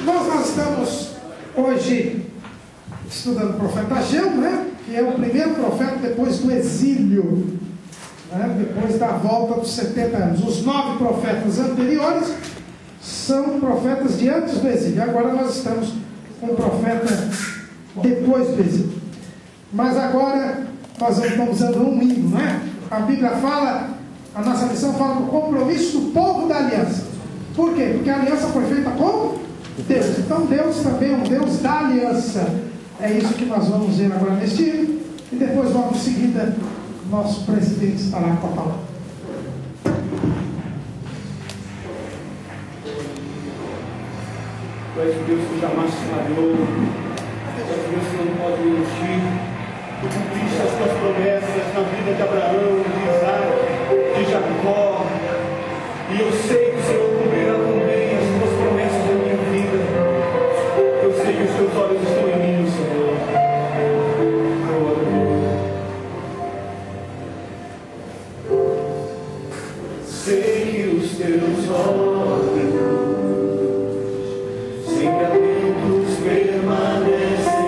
Nós estamos hoje estudando o profeta Ageu, né? Que é o primeiro profeta depois do exílio, né? Depois da volta dos 70 anos. Os 9 profetas anteriores são profetas de antes do exílio. Agora nós estamos com o profeta depois do exílio. Mas agora nós estamos usando um hino, né? A Bíblia fala, a nossa lição fala do compromisso do povo da aliança. Por quê? Porque a aliança foi feita com Deus. Então Deus também é um Deus da aliança. É isso que nós vamos ver agora neste hino. E depois logo em seguida nosso presidente estará com a palavra. Tu és o Deus que jamais se falhou. Tu és o Deus que não pode mentir. Tu cumpriste as tuas promessas na vida de Abraão, de Isaac, de Jacó. E eu sei que o Senhor cumprirá também as tuas promessas na minha vida. Eu sei que os teus olhos estão em mim, Senhor. Sei que os teus olhos sempre atentos permanecem.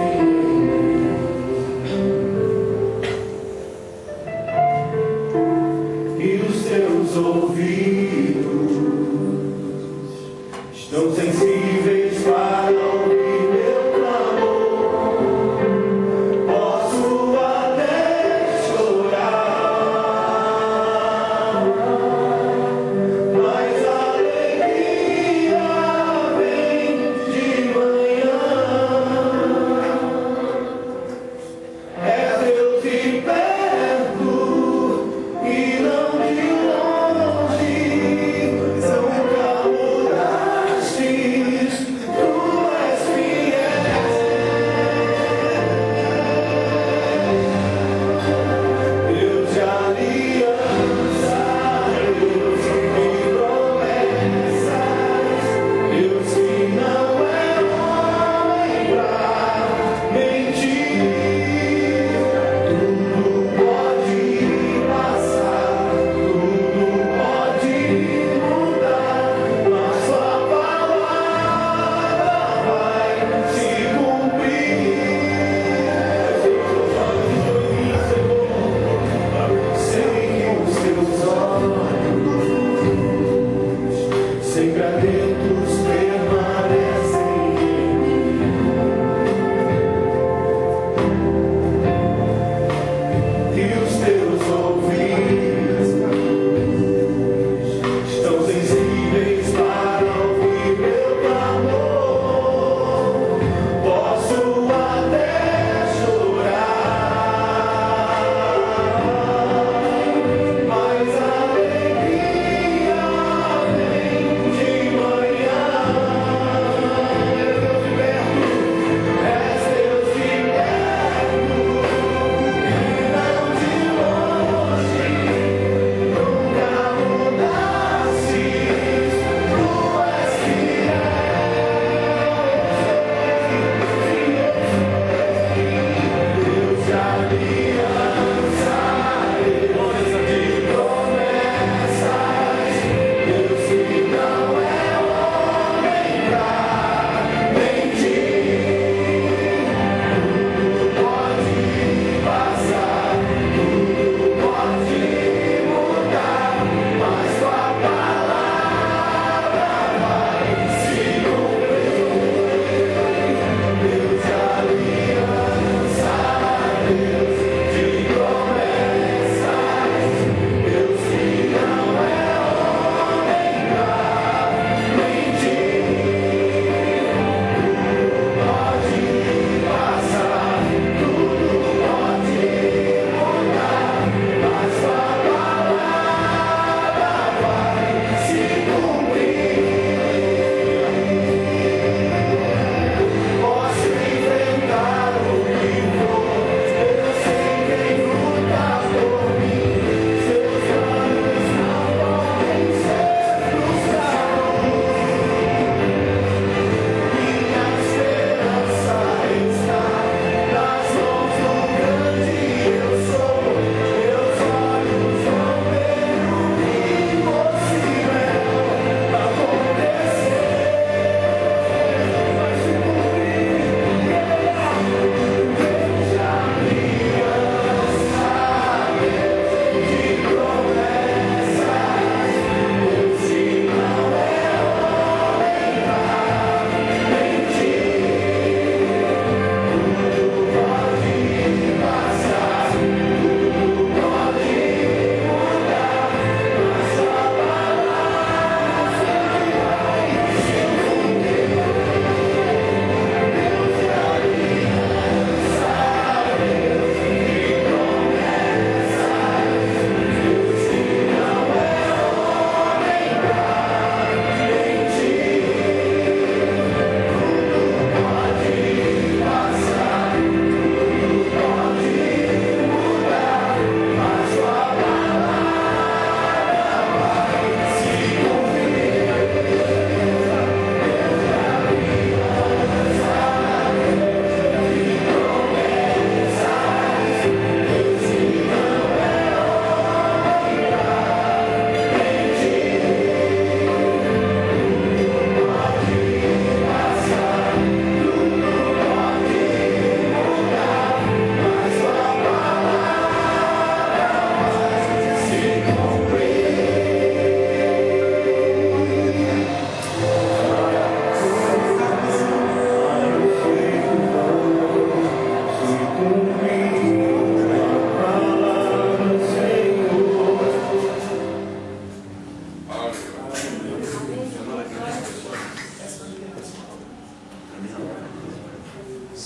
E os teus ouvidos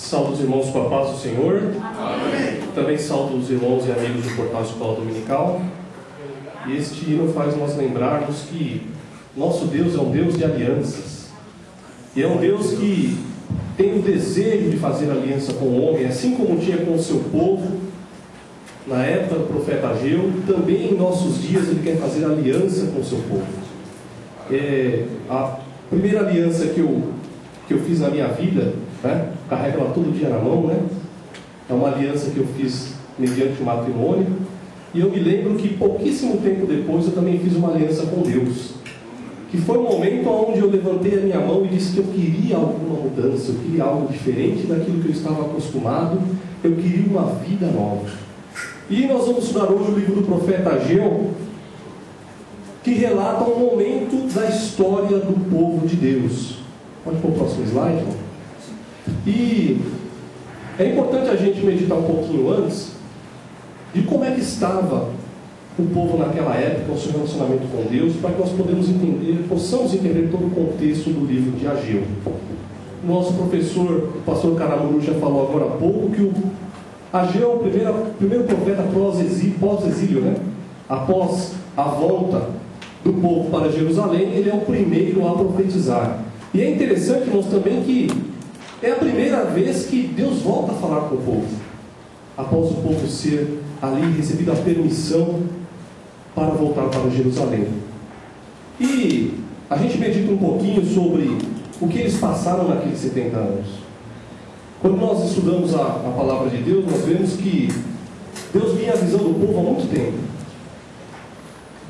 Saúdo os irmãos com a paz do Senhor. Amém. Também saúdo os irmãos e amigos do Portal Escola Dominical. E este hino faz nós lembrarmos que nosso Deus é um Deus de alianças. E é um Deus que tem o desejo de fazer aliança com o homem, assim como tinha com o seu povo na época do profeta Ageu. Também em nossos dias ele quer fazer aliança com o seu povo. A primeira aliança que eu fiz na minha vida, né? Carrego ela todo dia na mão, né? É uma aliança que eu fiz mediante o matrimônio. E eu me lembro que pouquíssimo tempo depois eu também fiz uma aliança com Deus, que foi um momento onde eu levantei a minha mão e disse que eu queria alguma mudança, eu queria algo diferente daquilo que eu estava acostumado, eu queria uma vida nova. E nós vamos estudar hoje o livro do profeta Ageu, que relata um momento da história do povo de Deus. Pode pôr o próximo slide, irmão? E é importante a gente meditar um pouquinho antes de como é que estava o povo naquela época, o seu relacionamento com Deus, para que nós possamos entender todo o contexto do livro de Ageu. Nosso professor, o pastor Caramuru, já falou agora há pouco que o Ageu é o primeiro profeta pós-exílio, né? Após a volta do povo para Jerusalém, ele é o primeiro a profetizar. E é interessante, irmãos, também que é a primeira vez que Deus volta a falar com o povo, após o povo ser ali recebido a permissão para voltar para Jerusalém. E a gente medita um pouquinho sobre o que eles passaram naqueles 70 anos. Quando nós estudamos a palavra de Deus, nós vemos que Deus vinha avisando o povo há muito tempo.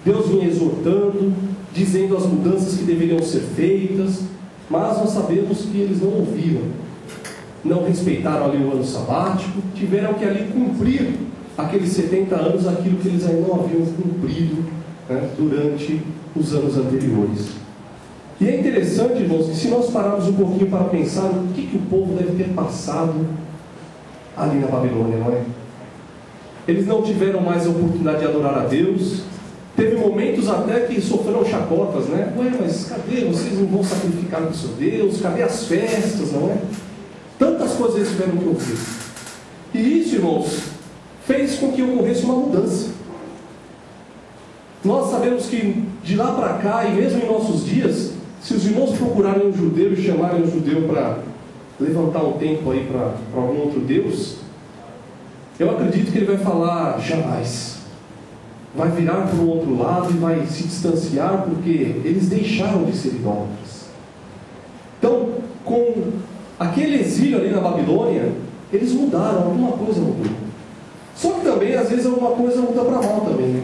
Deus vinha exortando, dizendo as mudanças que deveriam ser feitas, mas nós sabemos que eles não ouviram, não respeitaram ali o ano sabático, tiveram que ali cumprir aqueles 70 anos, aquilo que eles ainda não haviam cumprido, né, durante os anos anteriores. E é interessante, irmãos, que se nós pararmos um pouquinho para pensar o que o povo deve ter passado ali na Babilônia, não é? Eles não tiveram mais a oportunidade de adorar a Deus. Teve momentos até que sofreram chacotas, né? Ué, mas cadê? Vocês não vão sacrificar para o seu Deus? Cadê as festas, não é? Tantas coisas eles tiveram que ouvir. E isso, irmãos, fez com que ocorresse uma mudança. Nós sabemos que de lá para cá, e mesmo em nossos dias, se os irmãos procurarem um judeu e chamarem um judeu para levantar um tempo aí para algum outro Deus, eu acredito que ele vai falar jamais. Vai virar para o outro lado e vai se distanciar, porque eles deixaram de ser idólatras. Então, com aquele exílio ali na Babilônia, eles mudaram, alguma coisa mudou. Só que também, às vezes, alguma coisa muda para mal também, né?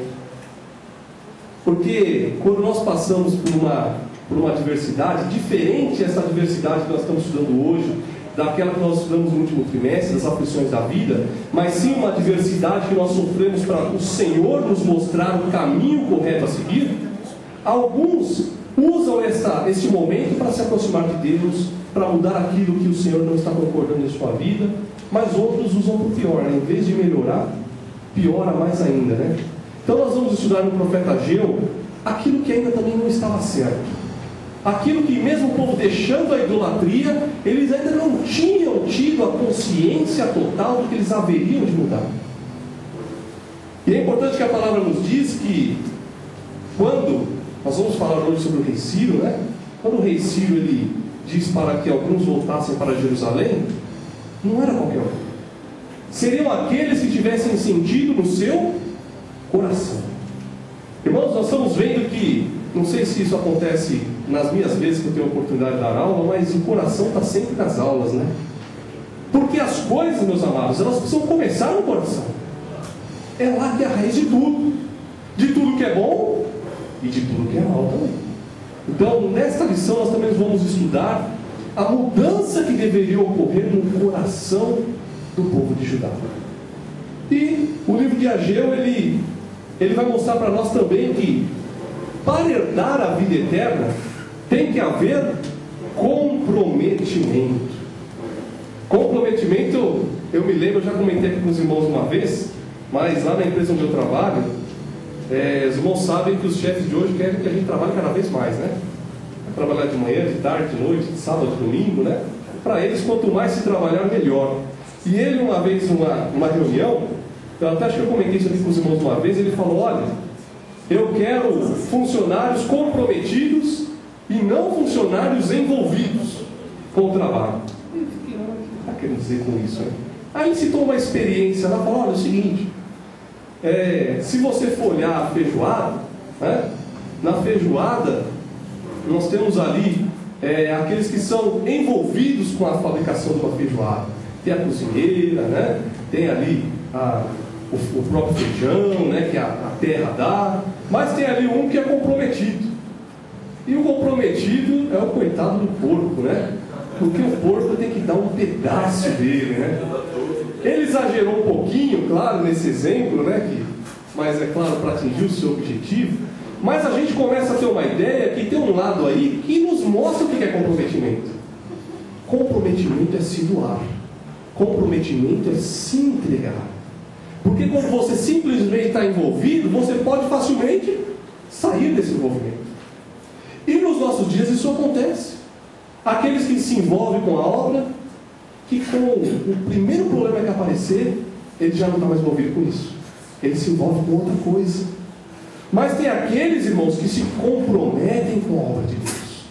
Porque quando nós passamos por uma adversidade, diferente essa adversidade que nós estamos estudando hoje, daquela que nós estudamos no último trimestre, das aflições da vida, mas sim uma adversidade que nós sofremos para o Senhor nos mostrar o caminho correto a seguir, alguns usam este momento para se aproximar de Deus, para mudar aquilo que o Senhor não está concordando em sua vida, mas outros usam para o pior, né? Em vez de melhorar, piora mais ainda, né? Então nós vamos estudar no profeta Ageu aquilo que ainda também não estava certo. Aquilo que mesmo o povo deixando a idolatria, eles ainda não tinham tido a consciência total do que eles haveriam de mudar. E é importante que a palavra nos diz que quando nós vamos falar hoje sobre o rei Ciro, né? Quando o rei Ciro ele diz para que alguns voltassem para Jerusalém, não era qualquer um. Seriam aqueles que tivessem sentido no seu coração. Irmãos, nós estamos vendo que, não sei se isso acontece nas minhas vezes que eu tenho a oportunidade de dar aula, mas o coração está sempre nas aulas, né? Porque as coisas, meus amados, elas precisam começar no coração. É lá que é a raiz de tudo que é bom e de tudo que é mal também. Então, nesta lição nós também vamos estudar a mudança que deveria ocorrer no coração do povo de Judá. E o livro de Ageu, ele vai mostrar para nós também que para herdar a vida eterna tem que haver comprometimento. Comprometimento, eu me lembro, eu já comentei aqui com os irmãos uma vez, mas lá na empresa onde eu trabalho, os irmãos sabem que os chefes de hoje querem que a gente trabalhe cada vez mais, né? Trabalhar de manhã, de tarde, de noite, de sábado, de domingo, né? para eles, quanto mais se trabalhar, melhor. E ele, uma vez, numa reunião, eu até acho que eu comentei isso aqui com os irmãos uma vez, ele falou: olha, eu quero funcionários comprometidos e não funcionários envolvidos com o trabalho. Eu fiquei, o que está querendo dizer com isso, né? Aí ele citou uma experiência, ela falou: olha, é o seguinte, se você for olhar a feijoada, né, na feijoada nós temos ali aqueles que são envolvidos com a fabricação de uma feijoada. Tem a cozinheira, né, tem ali o próprio feijão, né, que a terra dá, mas tem ali um que é comprometido. E o comprometido é o coitado do porco, né? Porque o porco tem que dar um pedaço dele, né? Ele exagerou um pouquinho, claro, nesse exemplo, né? Mas é claro, para atingir o seu objetivo. Mas a gente começa a ter uma ideia que tem um lado aí que nos mostra o que é comprometimento. Comprometimento é se doar. Comprometimento é se entregar. Porque quando você simplesmente está envolvido, você pode facilmente sair desse envolvimento. E nos nossos dias isso acontece. Aqueles que se envolvem com a obra, que com o primeiro problema que aparecer, ele já não está mais envolvido com isso. Ele se envolve com outra coisa. Mas tem aqueles, irmãos, que se comprometem com a obra de Deus.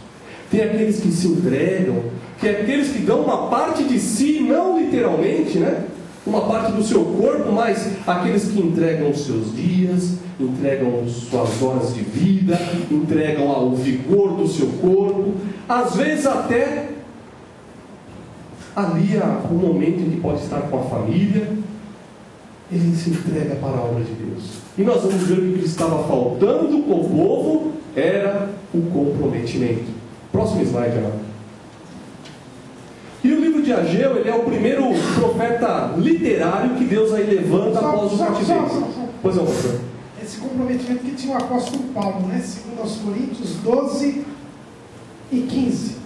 Tem aqueles que se entregam, que é aqueles que dão uma parte de si, não literalmente, né? Uma parte do seu corpo, mas aqueles que entregam os seus dias, entregam suas horas de vida, entregam o vigor do seu corpo, às vezes até ali o momento em que pode estar com a família, ele se entrega para a obra de Deus. E nós vamos ver que o que estava faltando com o povo era o comprometimento. Próximo slide, Ana. E o livro de Ageu, ele é o primeiro profeta literário que Deus aí levanta após o cativeiro. Pois não, pastor. Esse comprometimento que tinha o apóstolo Paulo, né? Segundo aos Coríntios 12 e 15.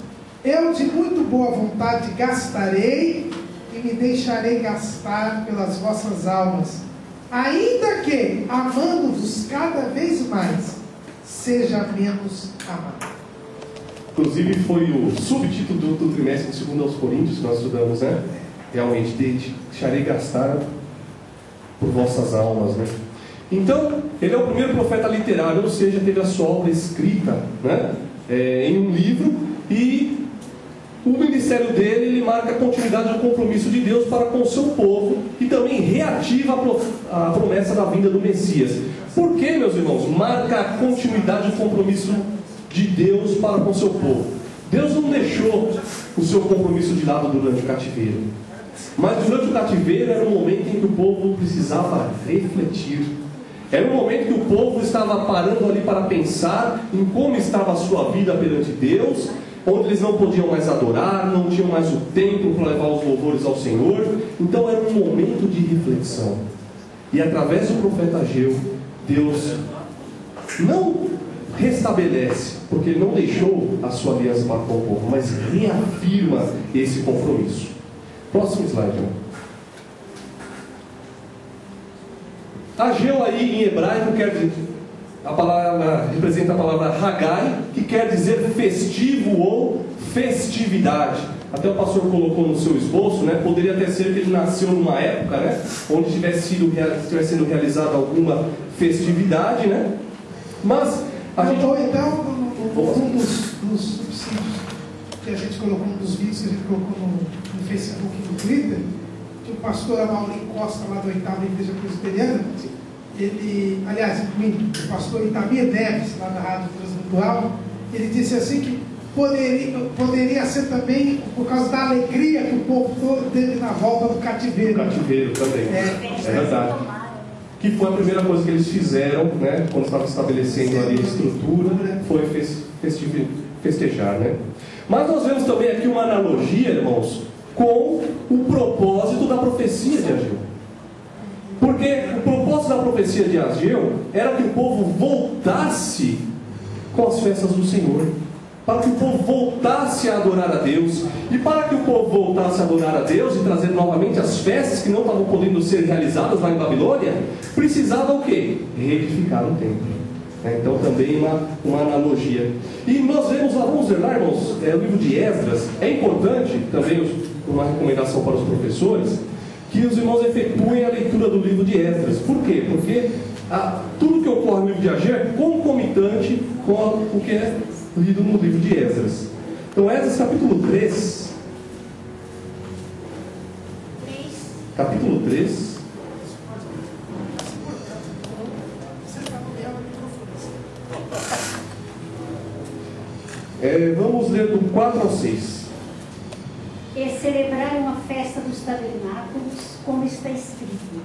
Eu de muito boa vontade gastarei e me deixarei gastar pelas vossas almas, ainda que, amando-vos cada vez mais, seja menos amado. Inclusive foi o subtítulo do trimestre de 2 aos Coríntios que nós estudamos, né? Realmente, deixarei gastar por vossas almas, né? Então, ele é o primeiro profeta literário, ou seja, teve a sua obra escrita, né? Em um livro, e o ministério dele, ele marca a continuidade do compromisso de Deus para com o seu povo, e também reativa a promessa da vinda do Messias. Por que, meus irmãos? Marca a continuidade do compromisso de Deus para com o seu povo. Deus não deixou o seu compromisso de lado durante o cativeiro, mas durante o cativeiro era um momento em que o povo precisava refletir. Era um momento que o povo estava parando ali para pensar em como estava a sua vida perante Deus, onde eles não podiam mais adorar, não tinham mais o templo para levar os louvores ao Senhor. Então era um momento de reflexão. E através do profeta Ageu, Deus não restabelece, porque ele não deixou a sua aliança para com o povo, mas reafirma esse compromisso. Próximo slide. Ageu aí em hebraico quer dizer, a palavra representa a palavra Hagai, que quer dizer festivo ou festividade. Até o pastor colocou no seu esboço, né? Poderia até ser que ele nasceu numa época, né, onde tivesse sendo realizada alguma festividade, né? Mas a gente... Ou então, um dos subsídios que a gente colocou, um dos vídeos que a gente colocou no Facebook e no Twitter, que o pastor Amaury Costa, lá da 8ª Igreja Presbiteriana, ele, aliás, o pastor Itamir Neves, lá da Rádio Transmundial, ele disse assim que poderia ser também por causa da alegria que o povo todo teve na volta do cativeiro. O cativeiro também, é verdade. Que foi a primeira coisa que eles fizeram, né, quando estavam estabelecendo ali a estrutura, foi festejar, né? Mas nós vemos também aqui uma analogia, irmãos, com o propósito da profecia de Ageu. Porque o propósito da profecia de Ageu era que o povo voltasse com as festas do Senhor, para que o povo voltasse a adorar a Deus. E para que o povo voltasse a adorar a Deus e trazer novamente as festas que não estavam podendo ser realizadas lá em Babilônia, precisava o quê? Reedificar o templo. Então também uma analogia. E nós vemos lá, vamos ver lá, irmãos, o livro de Esdras. É importante, também uma recomendação para os professores, que os irmãos efetuem a leitura do livro de Esdras. Por quê? Porque tudo que ocorre no livro de Ageu é concomitante com o que é lido no livro de Esdras. Então, Esdras capítulo 3. Capítulo 3. Vamos ler do 4 ao 6. E celebraram a festa dos tabernáculos, como está escrito: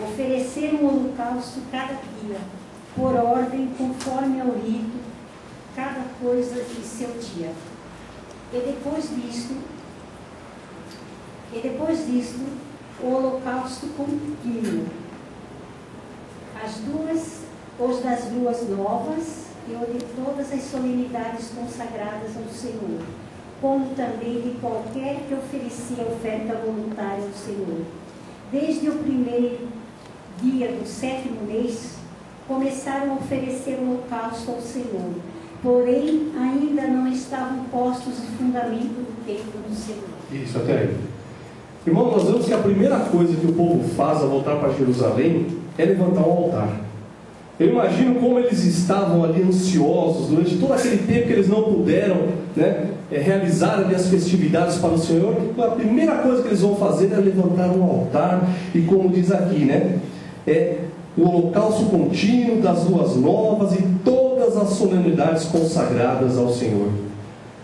ofereceram um holocausto cada dia, por ordem, conforme ao rito, cada coisa em seu dia. E depois disto, o holocausto contínuo, os das luas novas e o de todas as solenidades consagradas ao Senhor, como também de qualquer que oferecia oferta voluntária ao Senhor. Desde o primeiro dia do 7º mês, começaram a oferecer o holocausto ao Senhor, porém ainda não estavam postos os fundamentos do templo do Senhor. Isso, até aí. Irmão, nós vemos que a primeira coisa que o povo faz ao voltar para Jerusalém é levantar um altar. Eu imagino como eles estavam ali ansiosos durante todo aquele tempo que eles não puderam, realizar ali as festividades para o Senhor. A primeira coisa que eles vão fazer é levantar um altar, e como diz aqui, é o holocausto contínuo das luas novas e todas as solenidades consagradas ao Senhor.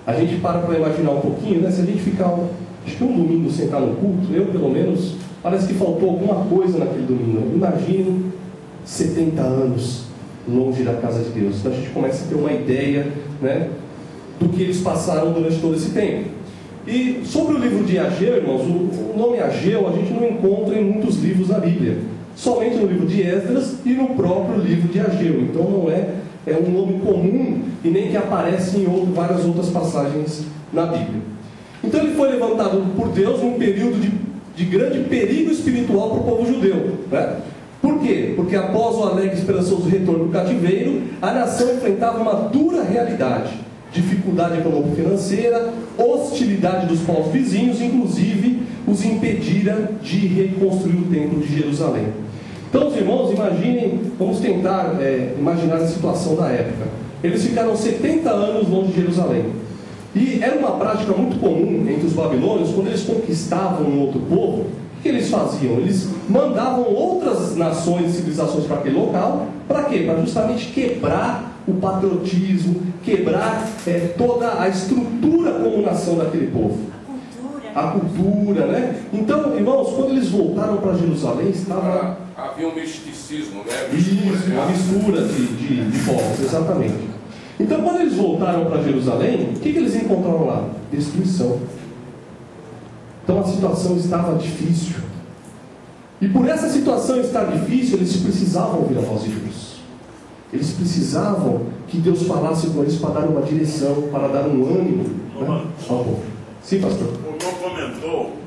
A gente para imaginar um pouquinho, se a gente ficar, acho que um domingo sentar no culto, eu pelo menos, parece que faltou alguma coisa naquele domingo. Imagino 70 anos longe da casa de Deus. Então a gente começa a ter uma ideia, do que eles passaram durante todo esse tempo. E sobre o livro de Ageu, irmãos, o nome Ageu a gente não encontra em muitos livros da Bíblia, somente no livro de Esdras e no próprio livro de Ageu. Então não é um nome comum e nem que aparece em várias outras passagens na Bíblia. Então ele foi levantado por Deus num período de grande perigo espiritual para o povo judeu, Por quê? Porque após o alegre e esperançoso retorno do cativeiro, a nação enfrentava uma dura realidade: dificuldade econômica e financeira, hostilidade dos povos vizinhos, inclusive os impedira de reconstruir o templo de Jerusalém. Então, os irmãos, vamos tentar imaginar a situação da época. Eles ficaram 70 anos longe de Jerusalém. E era uma prática muito comum entre os babilônios, quando eles conquistavam um outro povo. O que eles faziam? Eles mandavam outras nações e civilizações para aquele local. Para quê? Para justamente quebrar o patriotismo, quebrar toda a estrutura como nação daquele povo. A cultura, Então, irmãos, quando eles voltaram para Jerusalém, estava... Havia um misticismo, Isso, uma mistura de povos, exatamente. Então, quando eles voltaram para Jerusalém, o que eles encontraram lá? Destruição. Então a situação estava difícil. E por essa situação estar difícil, eles precisavam ouvir a voz de Deus. Eles precisavam que Deus falasse com eles para dar uma direção, para dar um ânimo ao povo. Sim, pastor. O senhor comentou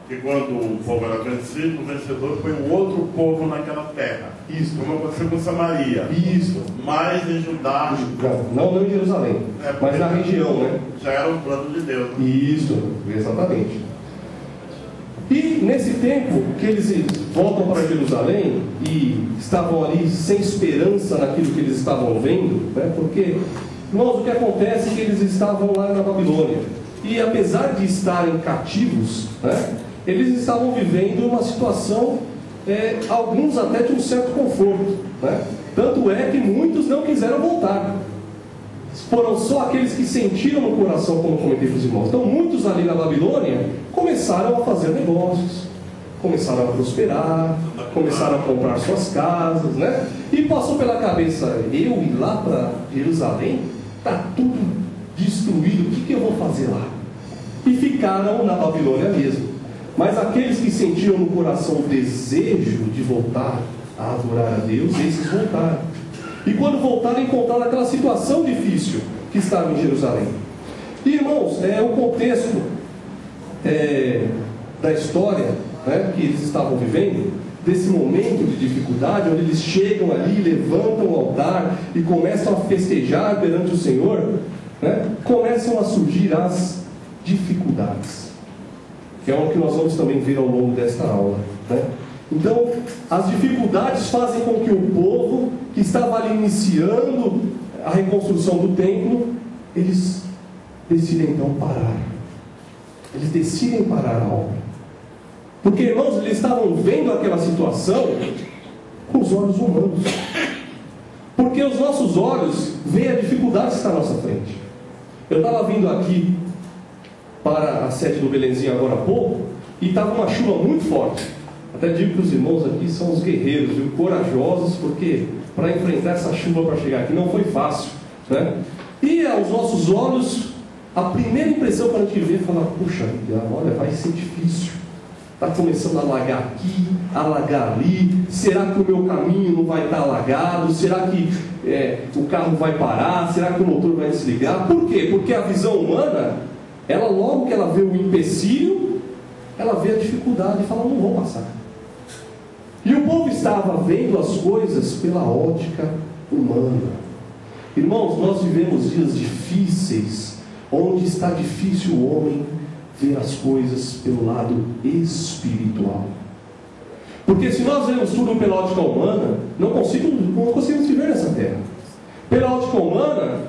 que quando o povo era vencido, o vencedor foi um outro povo naquela terra. Isso. Como aconteceu com Samaria. Isso. Mas em Judá. Não em Jerusalém, mas na região, Já era um plano de Deus. Isso, exatamente. E nesse tempo que eles voltam para Jerusalém e estavam ali sem esperança naquilo que eles estavam vendo, porque, irmãos, o que acontece é que eles estavam lá na Babilônia. E apesar de estarem cativos, eles estavam vivendo uma situação, alguns até de um certo conforto, Tanto é que muitos não quiseram voltar. Foram só aqueles que sentiram no coração, como comentei para os irmãos. Então muitos ali na Babilônia começaram a fazer negócios, começaram a prosperar, começaram a comprar suas casas, E passou pela cabeça: eu ir lá para Jerusalém? Está tudo destruído, o que eu vou fazer lá? E ficaram na Babilônia mesmo. Mas aqueles que sentiram no coração o desejo de voltar a adorar a Deus, esses voltaram. E quando voltaram, encontraram aquela situação difícil que estava em Jerusalém. E, irmãos, o contexto da história que eles estavam vivendo desse momento de dificuldade, onde eles chegam ali, levantam o altar e começam a festejar perante o Senhor, né, começam a surgir as dificuldades, que é o que nós vamos também ver ao longo desta aula, né? Então, as dificuldades fazem com que o povo que estava ali iniciando a reconstrução do templo, eles decidem então parar. Eles decidem parar a obra. Porque, irmãos, eles estavam vendo aquela situação com os olhos humanos. Porque os nossos olhos veem a dificuldade que está à nossa frente. Eu estava vindo aqui para a sede do Belenzinho agora há pouco, e estava uma chuva muito forte. Até digo que os irmãos aqui são os guerreiros, viu? Corajosos, porque para enfrentar essa chuva para chegar aqui não foi fácil, né? E aos nossos olhos, a primeira impressão que a gente vê é falar: puxa vida, olha, vai ser difícil. Está começando a alagar aqui, alagar ali. Será que o meu caminho não vai estar alagado? Será que o carro vai parar? Será que o motor vai desligar? Por quê? Porque a visão humana, ela logo que ela vê o empecilho, ela vê a dificuldade e fala: não vou passar. E o povo estava vendo as coisas pela ótica humana. Irmãos, nós vivemos dias difíceis, onde está difícil o homem ver as coisas pelo lado espiritual. Porque se nós vemos tudo pela ótica humana, não conseguimos viver nessa terra. Pela ótica humana,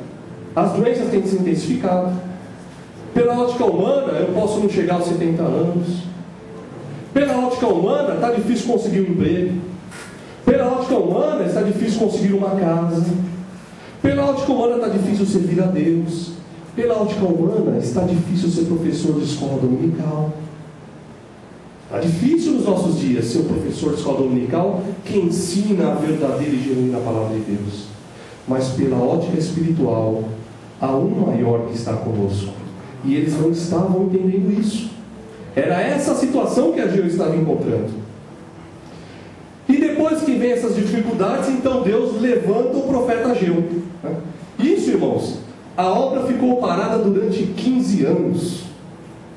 as doenças têm se intensificado. Pela ótica humana, eu posso não chegar aos 70 anos. Pela ótica humana, está difícil conseguir um emprego. Pela ótica humana, está difícil conseguir uma casa. Pela ótica humana, está difícil servir a Deus. Pela ótica humana, está difícil ser professor de escola dominical. Está difícil nos nossos dias ser um professor de escola dominical que ensina a verdadeira e genuína palavra de Deus. Mas pela ótica espiritual, há um maior que está conosco. E eles não estavam entendendo isso. Era essa a situação que Ageu estava encontrando. E depois que vem essas dificuldades, então Deus levanta o profeta Ageu. Isso, irmãos, a obra ficou parada durante 15 anos.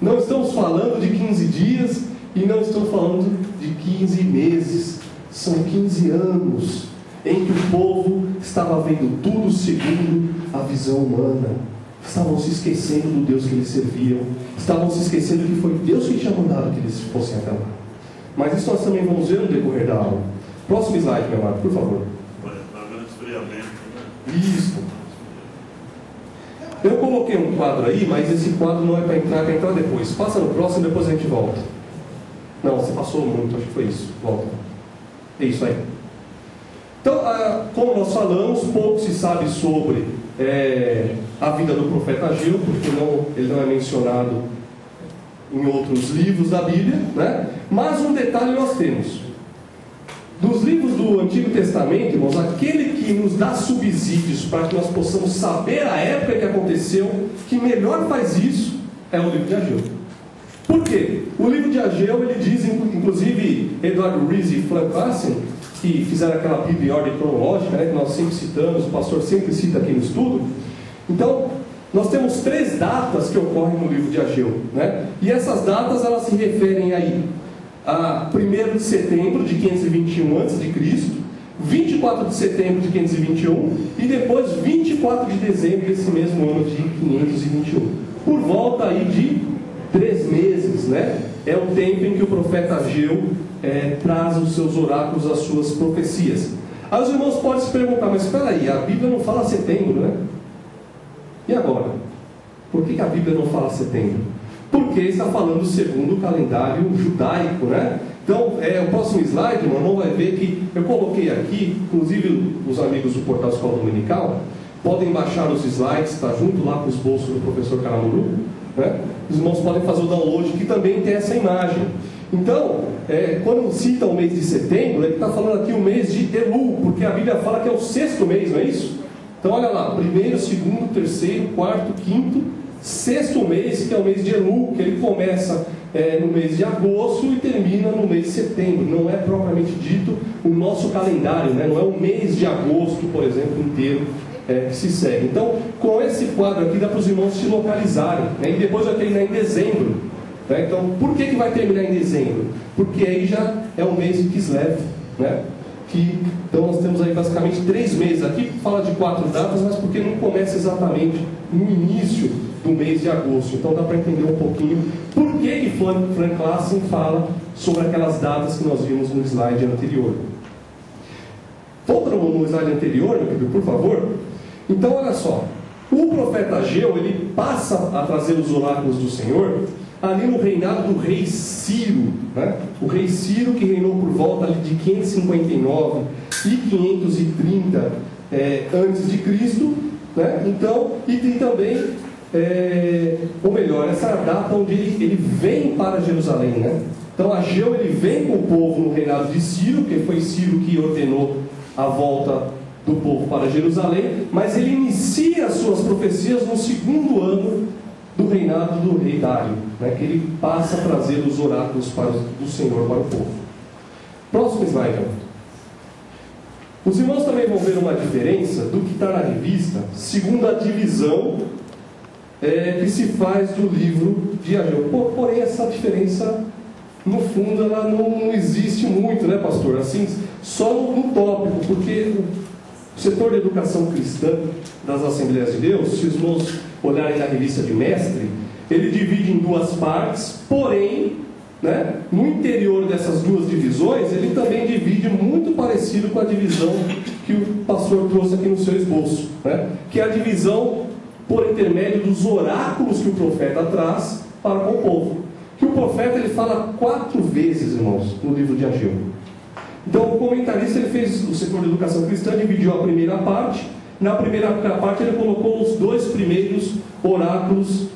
Não estamos falando de 15 dias e não estamos falando de 15 meses. São 15 anos em que o povo estava vendo tudo segundo a visão humana. Estavam se esquecendo do Deus que eles serviam. Estavam se esquecendo que foi Deus que tinha mandado que eles fossem até lá. Mas isso nós também vamos ver no decorrer da aula. Próximo slide, meu amado, por favor. Isso. Eu coloquei um quadro aí, mas esse quadro não é para entrar, é para entrar depois. Passa no próximo e depois a gente volta. Não, você passou muito, acho que foi isso. Volta. É isso aí. Então, como nós falamos, pouco se sabe sobre a vida do profeta Ageu, porque ele não é mencionado em outros livros da Bíblia, né? Mas um detalhe nós temos. Dos livros do Antigo Testamento, irmãos, aquele que nos dá subsídios para que nós possamos saber a época que aconteceu, que melhor faz isso, é o livro de Ageu. Por quê? O livro de Ageu, ele diz, inclusive, Eduardo Rees e Frank Vassen, que fizeram aquela Bíblia em ordem cronológica, né, que nós sempre citamos, o pastor sempre cita aqui no estudo. Então, nós temos 3 datas que ocorrem no livro de Ageu, né? E essas datas, elas se referem aí a 1º de setembro de 521 a.C., 24 de setembro de 521 e depois 24 de dezembro desse mesmo ano de 521. Por volta aí de 3 meses, né? É o tempo em que o profeta Ageu traz os seus oráculos, as suas profecias. Aí os irmãos podem se perguntar: mas espera aí, a Bíblia não fala setembro, né? E agora? Por que a Bíblia não fala setembro? Porque está falando segundo o calendário judaico, né? Então, o próximo slide, o irmão vai ver que eu coloquei aqui, inclusive os amigos do Portal Escola Dominical podem baixar os slides, está junto lá com os bolsos do professor Caramuru, né? Os irmãos podem fazer o download, que também tem essa imagem. Então, quando cita o mês de setembro, ele está falando aqui o mês de Elul, porque a Bíblia fala que é o 6º mês, não é isso? Então olha lá, 1º, 2º, 3º, 4º, 5º, 6º mês, que é o mês de Elul, que ele começa no mês de agosto e termina no mês de setembro. Não é propriamente dito o nosso calendário, né? Não é o mês de agosto, por exemplo, inteiro que se segue. Então, com esse quadro aqui dá para os irmãos se localizarem, né? E depois vai terminar em dezembro, Né? Então, por que vai terminar em dezembro? Porque aí já é o mês de Kislev, né? Então nós temos aí basicamente 3 meses. Aqui fala de 4 datas, mas porque não começa exatamente no início do mês de agosto. Então dá para entender um pouquinho por que Frank Claassen fala sobre aquelas datas que nós vimos no slide anterior. Volta no slide anterior, meu querido, por favor. Então olha só, o profeta Ageu, ele passa a trazer os oráculos do Senhor ali no reinado do rei Ciro, né? O rei Ciro, que reinou por volta ali de 559 e 530 antes de Cristo, né? Então, e tem também, ou melhor, essa data onde ele vem para Jerusalém, né? Então Ageu, ele vem com o povo no reinado de Ciro, que foi Ciro que ordenou a volta do povo para Jerusalém, mas ele inicia as suas profecias no 2º ano do reinado do rei Dário, né, que ele passa a trazer os oráculos do Senhor para o povo. Próximo slide. Os irmãos também vão ver uma diferença do que está na revista, segundo a divisão que se faz do livro de Ageu. Porém, essa diferença, no fundo, ela não existe muito, né, pastor? Assim, só no tópico, porque o setor de educação cristã das Assembleias de Deus, se os irmãos olharem na revista de mestre, ele divide em 2 partes, porém, né, no interior dessas 2 divisões, ele também divide muito parecido com a divisão que o pastor trouxe aqui no seu esboço, né, que é a divisão por intermédio dos oráculos que o profeta traz para com o povo. Que o profeta ele fala 4 vezes, irmãos, no livro de Ageu. Então o comentarista, ele fez, o setor de educação cristã dividiu a primeira parte. Na primeira parte ele colocou os 2 primeiros oráculos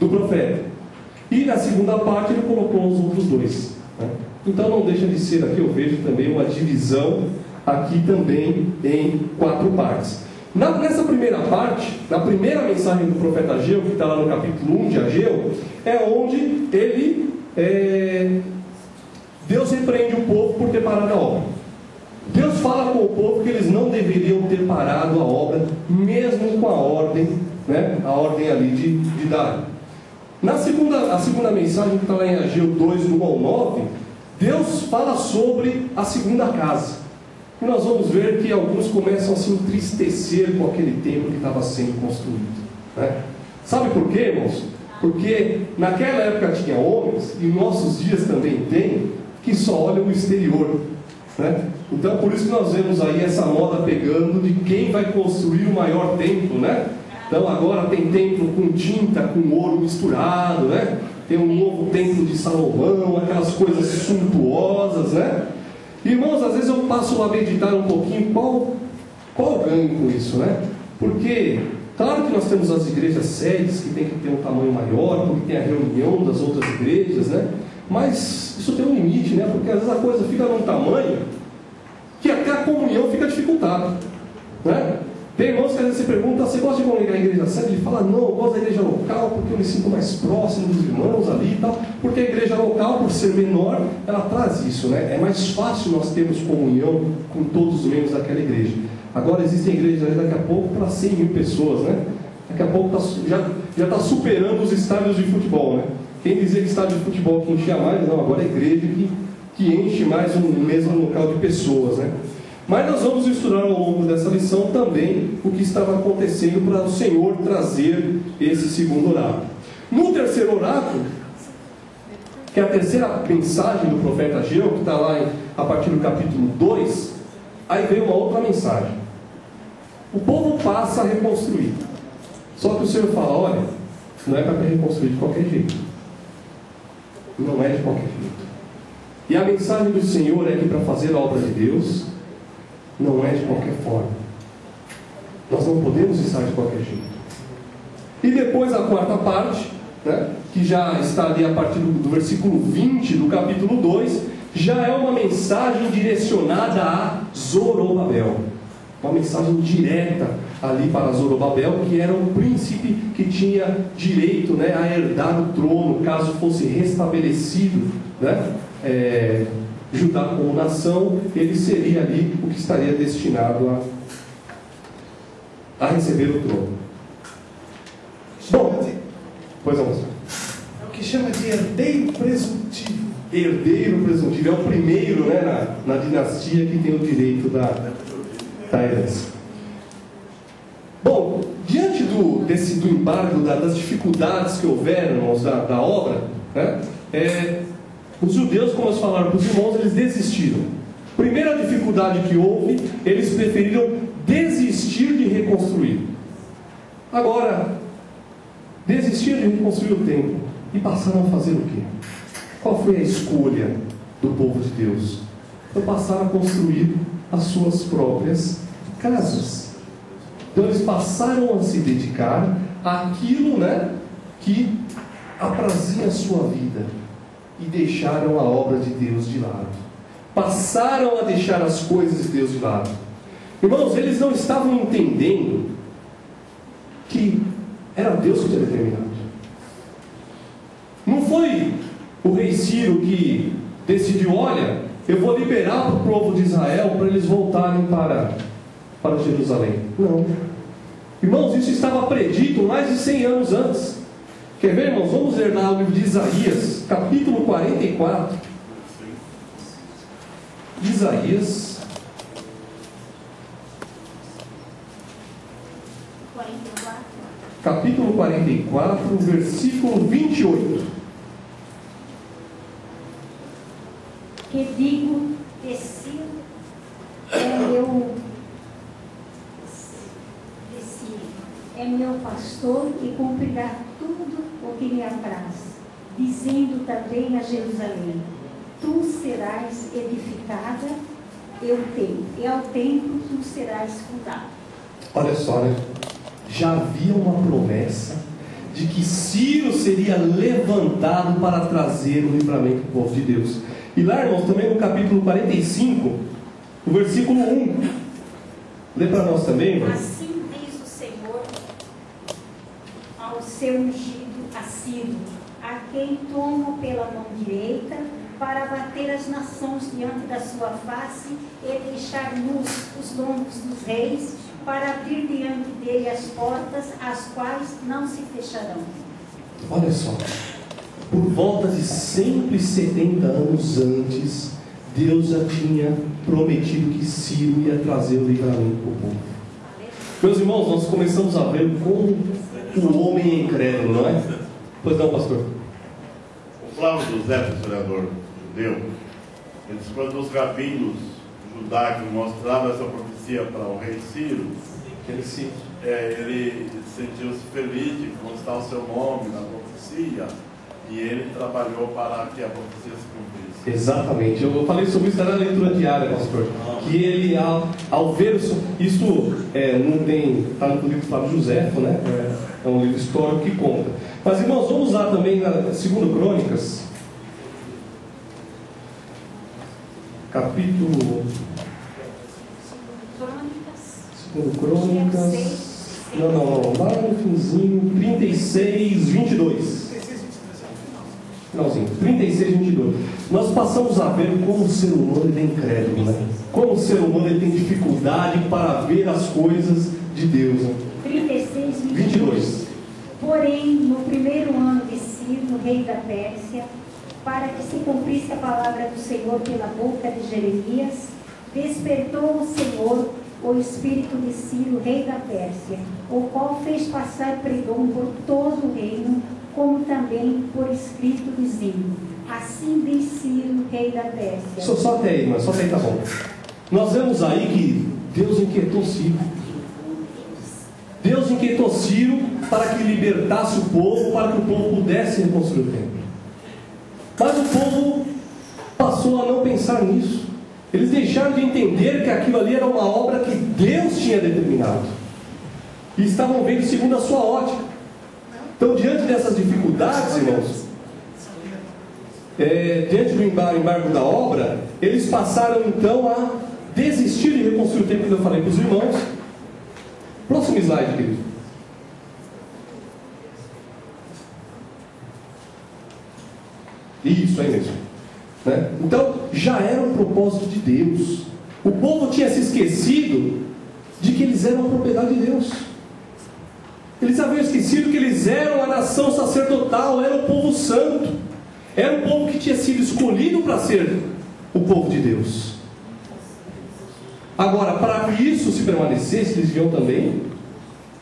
do profeta, e na segunda parte ele colocou os outros 2, né? Então não deixa de ser aqui, eu vejo também uma divisão aqui também em 4 partes. Nessa primeira parte, na primeira mensagem do profeta Ageu, que está lá no capítulo 1 de Ageu, é onde Deus repreende o povo por ter parado a obra. Deus fala com o povo que eles não deveriam ter parado a obra, mesmo com a ordem, né, a ordem ali de Dário. A segunda mensagem, que está lá em Ageu 2, do 1 ao 9, Deus fala sobre a segunda casa. E nós vamos ver que alguns começam a se entristecer com aquele templo que estava sendo construído, né? Sabe por quê, irmãos? Porque naquela época tinha homens, e em nossos dias também tem, que só olham o exterior, né? Então por isso que nós vemos aí essa moda pegando de quem vai construir o maior templo, né? Então agora tem templo com tinta, com ouro misturado, né? Tem um novo templo de Salomão, aquelas coisas suntuosas, né? Irmãos, às vezes eu passo a meditar um pouquinho qual o ganho com isso, né? Porque, claro que nós temos as igrejas sedes que tem que ter um tamanho maior, porque tem a reunião das outras igrejas, né? Mas isso tem um limite, né? Porque às vezes a coisa fica num tamanho que até a comunhão fica dificultada, né? Tem irmãos que às vezes se perguntam: você gosta de congregar a igreja sede? Ele fala: não, eu gosto da igreja local porque eu me sinto mais próximo dos irmãos ali e tal. Porque a igreja local, por ser menor, ela traz isso, né? É mais fácil nós termos comunhão com todos os membros daquela igreja. Agora existem igrejas ali daqui a pouco para 100 mil pessoas, né? Daqui a pouco já está superando os estádios de futebol, né? Quem dizia que estádio de futebol que enchia mais, não, agora é igreja que enche mais um mesmo local de pessoas, né? Mas nós vamos estudar ao longo dessa lição também o que estava acontecendo para o Senhor trazer esse segundo oráculo. No terceiro oráculo, que é a terceira mensagem do profeta Ageu, que está lá a partir do capítulo 2, aí veio uma outra mensagem. O povo passa a reconstruir. Só que o Senhor fala: olha, não é para reconstruir de qualquer jeito. Não é de qualquer jeito. E a mensagem do Senhor é que para fazer a obra de Deus, não é de qualquer forma. Nós não podemos estar de qualquer jeito. E depois a quarta parte, né, que já está ali a partir do versículo 20 do capítulo 2, já é uma mensagem direcionada a Zorobabel. Uma mensagem direta ali para Zorobabel, que era um príncipe que tinha direito, né, a herdar o trono, caso fosse restabelecido, né, Judá como nação. Ele seria ali o que estaria destinado a receber o trono. Bom, pois vamos. É o que chama de herdeiro presuntivo. Herdeiro presuntivo, é o primeiro, né, na dinastia que tem o direito da herança. Bom, diante do embargo, das dificuldades que houveram, irmãos, da obra, né, os judeus, como nós falaram para os irmãos, eles desistiram. Primeira dificuldade que houve, eles preferiram desistir de reconstruir. Agora, desistir de reconstruir o templo e passaram a fazer o quê? Qual foi a escolha do povo de Deus? Então passaram a construir as suas próprias casas. Então eles passaram a se dedicar àquilo, né, que aprazia a sua vida e deixaram a obra de Deus de lado. Passaram a deixar as coisas de Deus de lado. Irmãos, eles não estavam entendendo que era Deus que tinha determinado. Não foi o rei Ciro que decidiu: olha, eu vou liberar para o povo de Israel para eles voltarem para Jerusalém. Não. Irmãos, isso estava predito mais de 100 anos antes. Quer ver, irmãos? Vamos ler lá o livro de Isaías, capítulo 44. Isaías 44. Capítulo 44, versículo 28. Que digo, Ciro é meu pastor e cumprirá tudo o que me apraz, dizendo também a Jerusalém: tu serás edificada, e ao templo tu serás fundado. Olha só, né? Já havia uma promessa de que Ciro seria levantado para trazer o livramento do povo de Deus. E lá, irmãos, também no capítulo 45, o versículo 1. Lê para nós também, irmãos. Assim diz o Senhor ao seu ungido, a Ciro, a quem tomo pela mão direita, para bater as nações diante da sua face e deixar nus os lombos dos reis, para abrir diante dele as portas, as quais não se fecharão. Olha só, por volta de 170 anos antes, Deus já tinha prometido que Ciro ia trazer o livramento para o povo. Meus irmãos, nós começamos a ver como o homem é incrédulo, não é? Pois não, pastor? O Flávio José, historiador judeu, ele diz: quando os rabinos judaicos mostravam essa profecia para o rei Ciro, ele sentiu-se feliz de constar o seu nome na profecia, e ele trabalhou para que a profecia se cumprisse. Exatamente, eu falei sobre isso na leitura diária, pastor, que ele, ao ver isso, não tem, está no livro Flávio José, né? É um livro histórico que conta. Mas, irmãos, vamos lá também na 2 Crônicas, capítulo 2 Crônicas, não, lá no finzinho, 36, 22. Finalzinho, 36, 22. Nós passamos a ver como o ser humano ele é incrédulo, né? Como o ser humano ele tem dificuldade para ver as coisas de Deus, né? 36, 22. Porém, no primeiro ano de Ciro, rei da Pérsia, para que se cumprisse a palavra do Senhor pela boca de Jeremias, despertou o Senhor o espírito de Ciro, rei da Pérsia, o qual fez passar pregão por todo o reino, como também por escrito, dizendo: assim diz Ciro, rei da Pérsia. Só até aí, mas só até aí tá bom. Nós vemos aí que Deus inquietou Ciro. Deus inquietou Ciro para que libertasse o povo, para que o povo pudesse reconstruir o templo. Mas o povo passou a não pensar nisso. Eles deixaram de entender que aquilo ali era uma obra que Deus tinha determinado. E estavam vendo segundo a sua ótica. Então, diante dessas dificuldades, irmãos, diante do embargo da obra, eles passaram então a desistir de reconstruir o templo, que eu falei para os irmãos. Próximo slide, querido. Isso, aí mesmo. Né? Então, já era um propósito de Deus. O povo tinha se esquecido de que eles eram a propriedade de Deus. Eles haviam esquecido que eles eram a nação sacerdotal, era o povo santo. Era um povo que tinha sido escolhido para ser o povo de Deus. Agora, para que isso se permanecesse, eles deviam também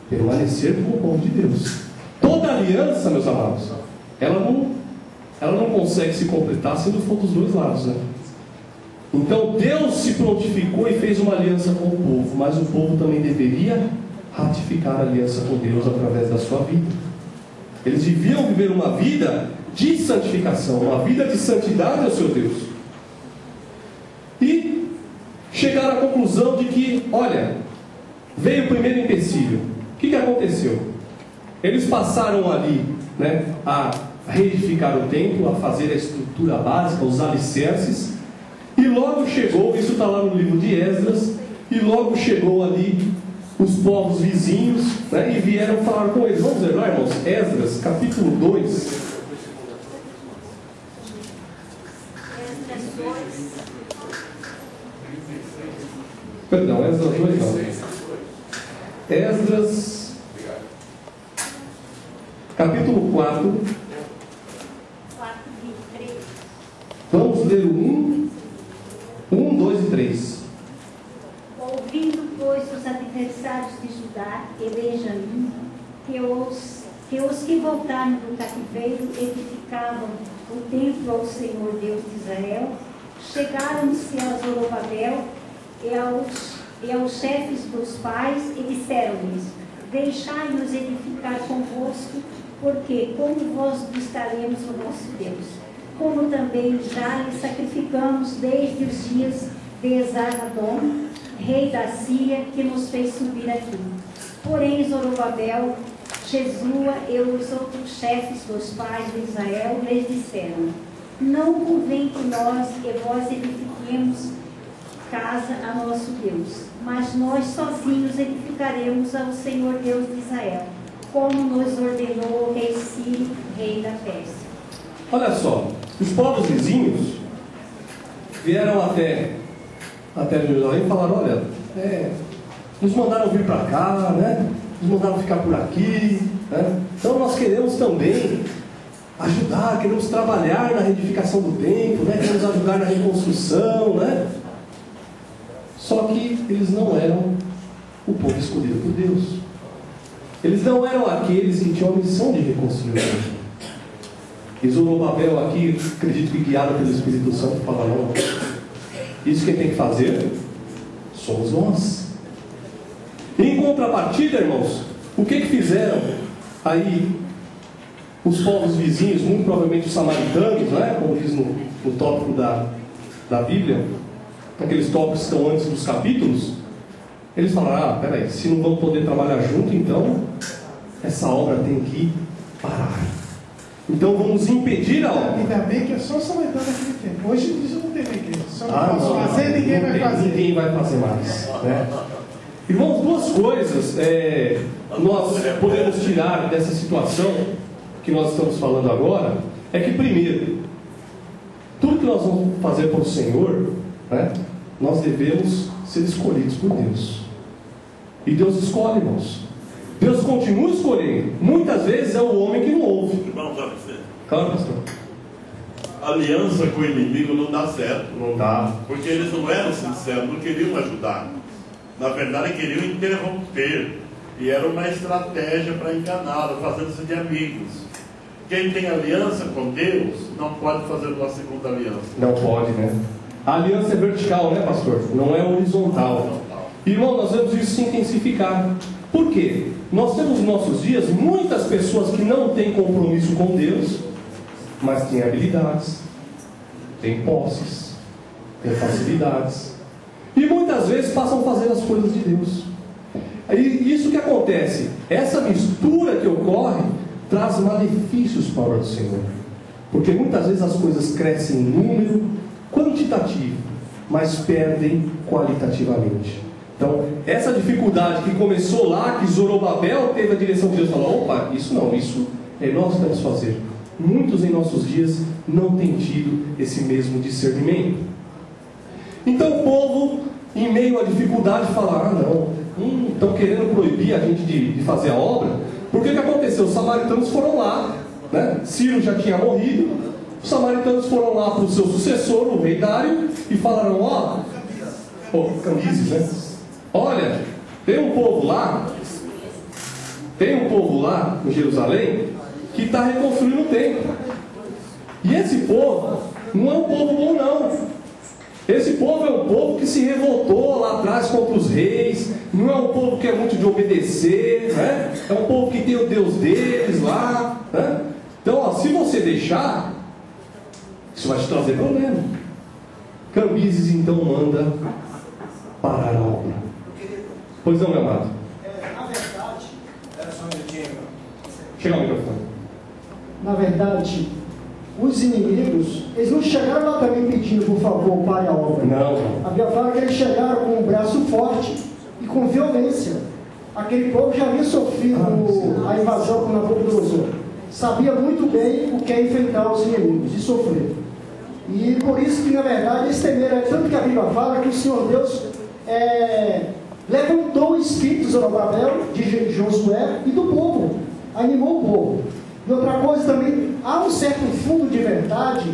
permanecer como o povo de Deus. Toda aliança, meus amados, ela não consegue se completar se não for dos dois lados, né? Então Deus se prontificou e fez uma aliança com o povo, mas o povo também deveria ratificar a aliança com Deus através da sua vida. Eles deviam viver uma vida de santificação, uma vida de santidade ao seu Deus. E chegaram à conclusão de que, olha, veio o primeiro empecilho. O que aconteceu? Eles passaram ali, né, a reedificar o templo, a fazer a estrutura básica, os alicerces, e logo chegou, isso está lá no livro de Esdras, e logo chegou ali os povos vizinhos, né, e vieram falar com eles. Vamos ver lá, irmãos, Esdras, capítulo 2. Perdão, Esdras 2 não. Esdras, capítulo 4. Vamos ler o 1, 2 e 3. Ouvindo, pois, os adversários de Judá e Benjamim, que os que voltaram do cativeiro edificavam o templo ao Senhor Deus de Israel, chegaram-se a Zorobabel e aos chefes dos pais e disseram-lhes: deixai-nos edificar convosco, porque como vós estaremos o nosso Deus, como também já lhe sacrificamos desde os dias de Esar-Adom, rei da Síria, que nos fez subir aqui. Porém Zorobabel, Jesua e os outros chefes dos pais de Israel lhes disseram: não convém que nós e vós edifiquemos casa a nosso Deus, mas nós sozinhos edificaremos ao Senhor Deus de Israel, como nos ordenou o rei Ciro, rei da Pérsia. Olha só, os povos vizinhos vieram até Jerusalém e falaram: olha, nos mandaram vir para cá, né? Nos mandaram ficar por aqui, né? Então nós queremos também ajudar, queremos trabalhar na reedificação do templo, né? Queremos ajudar na reconstrução, né? Só que eles não eram o povo escolhido por Deus. Eles não eram aqueles que tinham a missão de reconstruir o templo. E Zorobabel aqui, acredito que guiado pelo Espírito Santo, fala: não, isso quem tem que fazer somos nós. Em contrapartida, irmãos, o que fizeram aí os povos vizinhos, muito provavelmente os samaritanos, né, como diz no tópico da Bíblia, aqueles tópicos que estão antes dos capítulos? Eles falaram: peraí, se não vão poder trabalhar junto, então essa obra tem que parar. Então vamos impedir a obra. Ainda bem que é só samaritano naquele tempo. Hoje em dia não tem igreja. Se eu não posso fazer, ninguém vai fazer. Ninguém vai fazer mais, né? Irmãos, duas coisas nós podemos tirar dessa situação que nós estamos falando agora. É que, primeiro, tudo que nós vamos fazer para o Senhor, né, nós devemos ser escolhidos por Deus. E Deus escolhe, irmãos. Deus continua escolhendo. Muitas vezes é o homem que não ouve. Irmão, sabe você? Claro, pastor. Aliança com o inimigo não dá certo. Não dá. Porque eles não eram sinceros, não queriam ajudar. Na verdade, queriam interromper. E era uma estratégia para enganá-lo, fazendo-se de amigos. Quem tem aliança com Deus não pode fazer uma segunda aliança. Não pode, né? A aliança é vertical, né, pastor? Não é horizontal. Irmão, nós vemos isso se intensificar. Por quê? Nós temos nos nossos dias muitas pessoas que não têm compromisso com Deus, mas têm habilidades, têm posses, têm facilidades, e muitas vezes passam a fazer as coisas de Deus. E isso que acontece, essa mistura que ocorre traz malefícios para a obra do Senhor, porque muitas vezes as coisas crescem em número quantitativo, mas perdem qualitativamente. Então, essa dificuldade que começou lá, que Zorobabel teve a direção de Deus, falou: opa, isso não, isso nós devemos fazer. Muitos em nossos dias não têm tido esse mesmo discernimento. Então o povo, em meio à dificuldade, fala: estão querendo proibir a gente de fazer a obra. Porque o que aconteceu? Os samaritanos foram lá, né? Ciro já tinha morrido, Os samaritanos foram lá para o seu sucessor, o rei Dário, e falaram: Cambises, né? Olha, tem um povo lá em Jerusalém que está reconstruindo o templo. E esse povo não é um povo bom, não. Esse povo é um povo que se revoltou lá atrás contra os reis. Não é um povo que é muito de obedecer, né? É um povo que tem o Deus deles lá, né? Então, se você deixar, isso vai te trazer problema. Cambises então manda parar a obra. Pois não, meu amado? Na verdade, era só um minutinho. Chega ao microfone. Na verdade, os inimigos, eles não chegaram lá também pedindo, por favor, pare a obra. Não. A Bíblia fala que eles chegaram com um braço forte e com violência. Aquele povo já havia sofrido a invasão por Nabucodonosor. Sabia muito bem o que é enfrentar os inimigos e sofrer. E por isso que, na verdade, eles temeram. Tanto que a Bíblia fala que o Senhor Deus levantou o espírito de Zorobabel, de Josué e do povo. Animou o povo. E outra coisa também, há um certo fundo de verdade,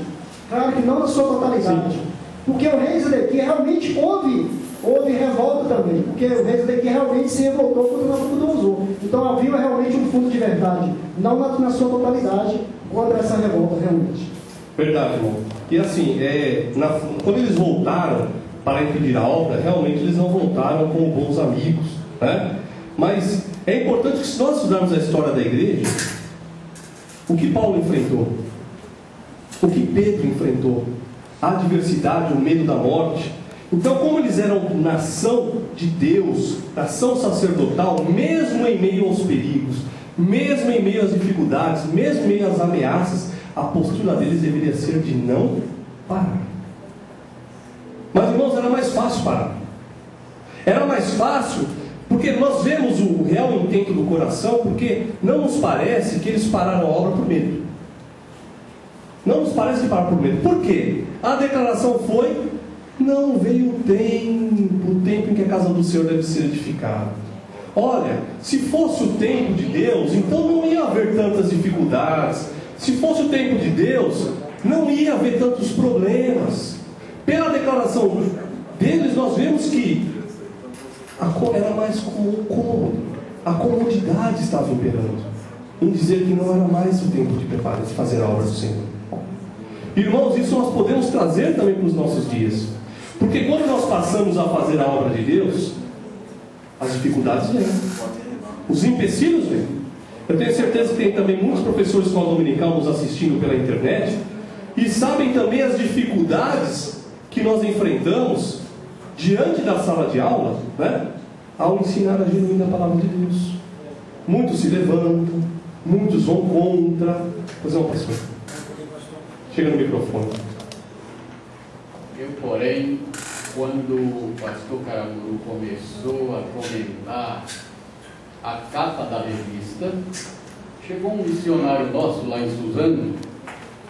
claro que não na sua totalidade. Sim. Porque o rei Zedequias realmente houve revolta também. Porque o rei Zedequias realmente se revoltou contra Nabucodonosor. Então havia realmente um fundo de verdade, não na sua totalidade, contra essa revolta realmente. Verdade, irmão. E assim, quando eles voltaram para impedir a obra, realmente eles não voltaram como bons amigos, né? Mas é importante que, se nós estudarmos a história da igreja, o que Paulo enfrentou, o que Pedro enfrentou, a adversidade, o medo da morte. Então, como eles eram nação de Deus, nação sacerdotal, mesmo em meio aos perigos, mesmo em meio às dificuldades, mesmo em meio às ameaças, a postura deles deveria ser de não parar. Mas, irmãos, era mais fácil parar. Era mais fácil, porque nós vemos o real intento do coração, porque não nos parece que eles pararam a obra por medo. Não nos parece que pararam por medo. Por quê? A declaração foi: não veio o tempo em que a casa do Senhor deve ser edificada. Olha, se fosse o tempo de Deus, então não ia haver tantas dificuldades. Se fosse o tempo de Deus, não ia haver tantos problemas. Pela declaração deles, nós vemos que era mais cômodo, a comodidade estava imperando, em dizer que não era mais o tempo de preparar, de fazer a obra do Senhor. Irmãos, isso nós podemos trazer também para os nossos dias, porque quando nós passamos a fazer a obra de Deus, as dificuldades vêm, os empecilhos vêm. Eu tenho certeza que tem também muitos professores de escola dominical nos assistindo pela internet e sabem também as dificuldades que nós enfrentamos diante da sala de aula, né? Ao ensinar a genuína palavra de Deus. Muitos se levantam, muitos vão contra. Pois não, pastor? Chega no microfone. Eu, porém, quando o pastor Caramuru começou a comentar a capa da revista, chegou um missionário nosso lá em Suzano,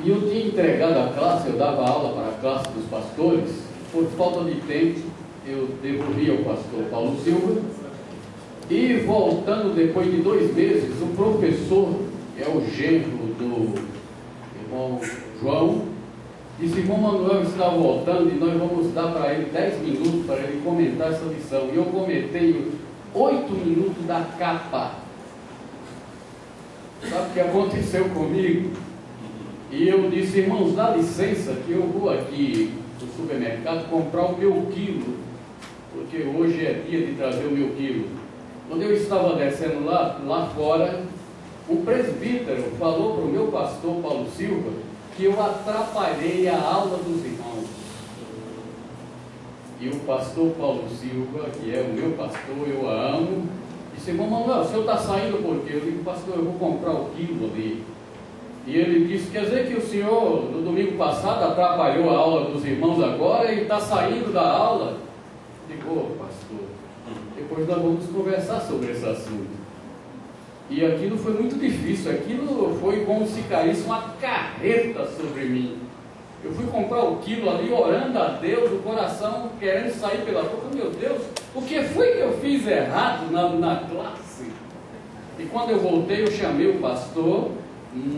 e eu tinha entregado a classe, eu dava aula para a classe dos pastores. Por falta de tempo, eu devolvi ao pastor Paulo Silva, e voltando depois de 2 meses, o professor, que é o genro do irmão João, disse: irmão Manuel está voltando e nós vamos dar para ele 10 minutos para ele comentar essa lição. E eu comentei 8 minutos da capa. Sabe o que aconteceu comigo? E eu disse: irmãos, dá licença que eu vou aqui no supermercado comprar o meu quilo, porque hoje é dia de trazer o meu quilo. Quando eu estava descendo lá fora, um presbítero falou para o meu pastor Paulo Silva que eu atrapalhei a aula dos irmãos. E o pastor Paulo Silva, que é o meu pastor, eu a amo, disse: irmão Manuel, o senhor está saindo por quê? Eu digo: pastor, eu vou comprar o quilo ali. E ele disse: quer dizer que o senhor, no domingo passado, atrapalhou a aula dos irmãos agora e está saindo da aula? Eu digo: ô pastor, depois nós vamos conversar sobre esse assunto. E aquilo foi muito difícil, aquilo foi como se caísse uma carreta sobre mim. Eu fui comprar o quilo ali, orando a Deus, o coração querendo sair pela boca. Meu Deus, o que foi que eu fiz errado na classe? E quando eu voltei, eu chamei o pastor,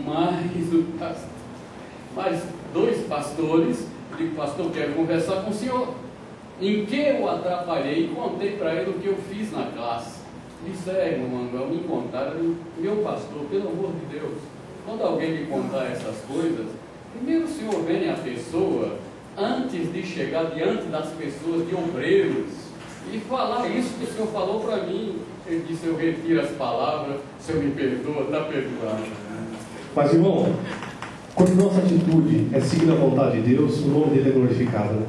mas o pastor Mas 2 pastores, eu digo, pastor, quero conversar com o senhor. Em que eu atrapalhei e contei para ele o que eu fiz na classe. Disse, irmão Manuel, me contaram, meu pastor, pelo amor de Deus, quando alguém me contar essas coisas, primeiro o senhor vem a pessoa, antes de chegar diante das pessoas, de obreiros, e falar isso que o senhor falou para mim. Ele disse, eu retiro as palavras, o senhor me perdoa, está perdoado. Mas, irmão, quando nossa atitude é seguir a vontade de Deus, o nome dele é glorificado, né?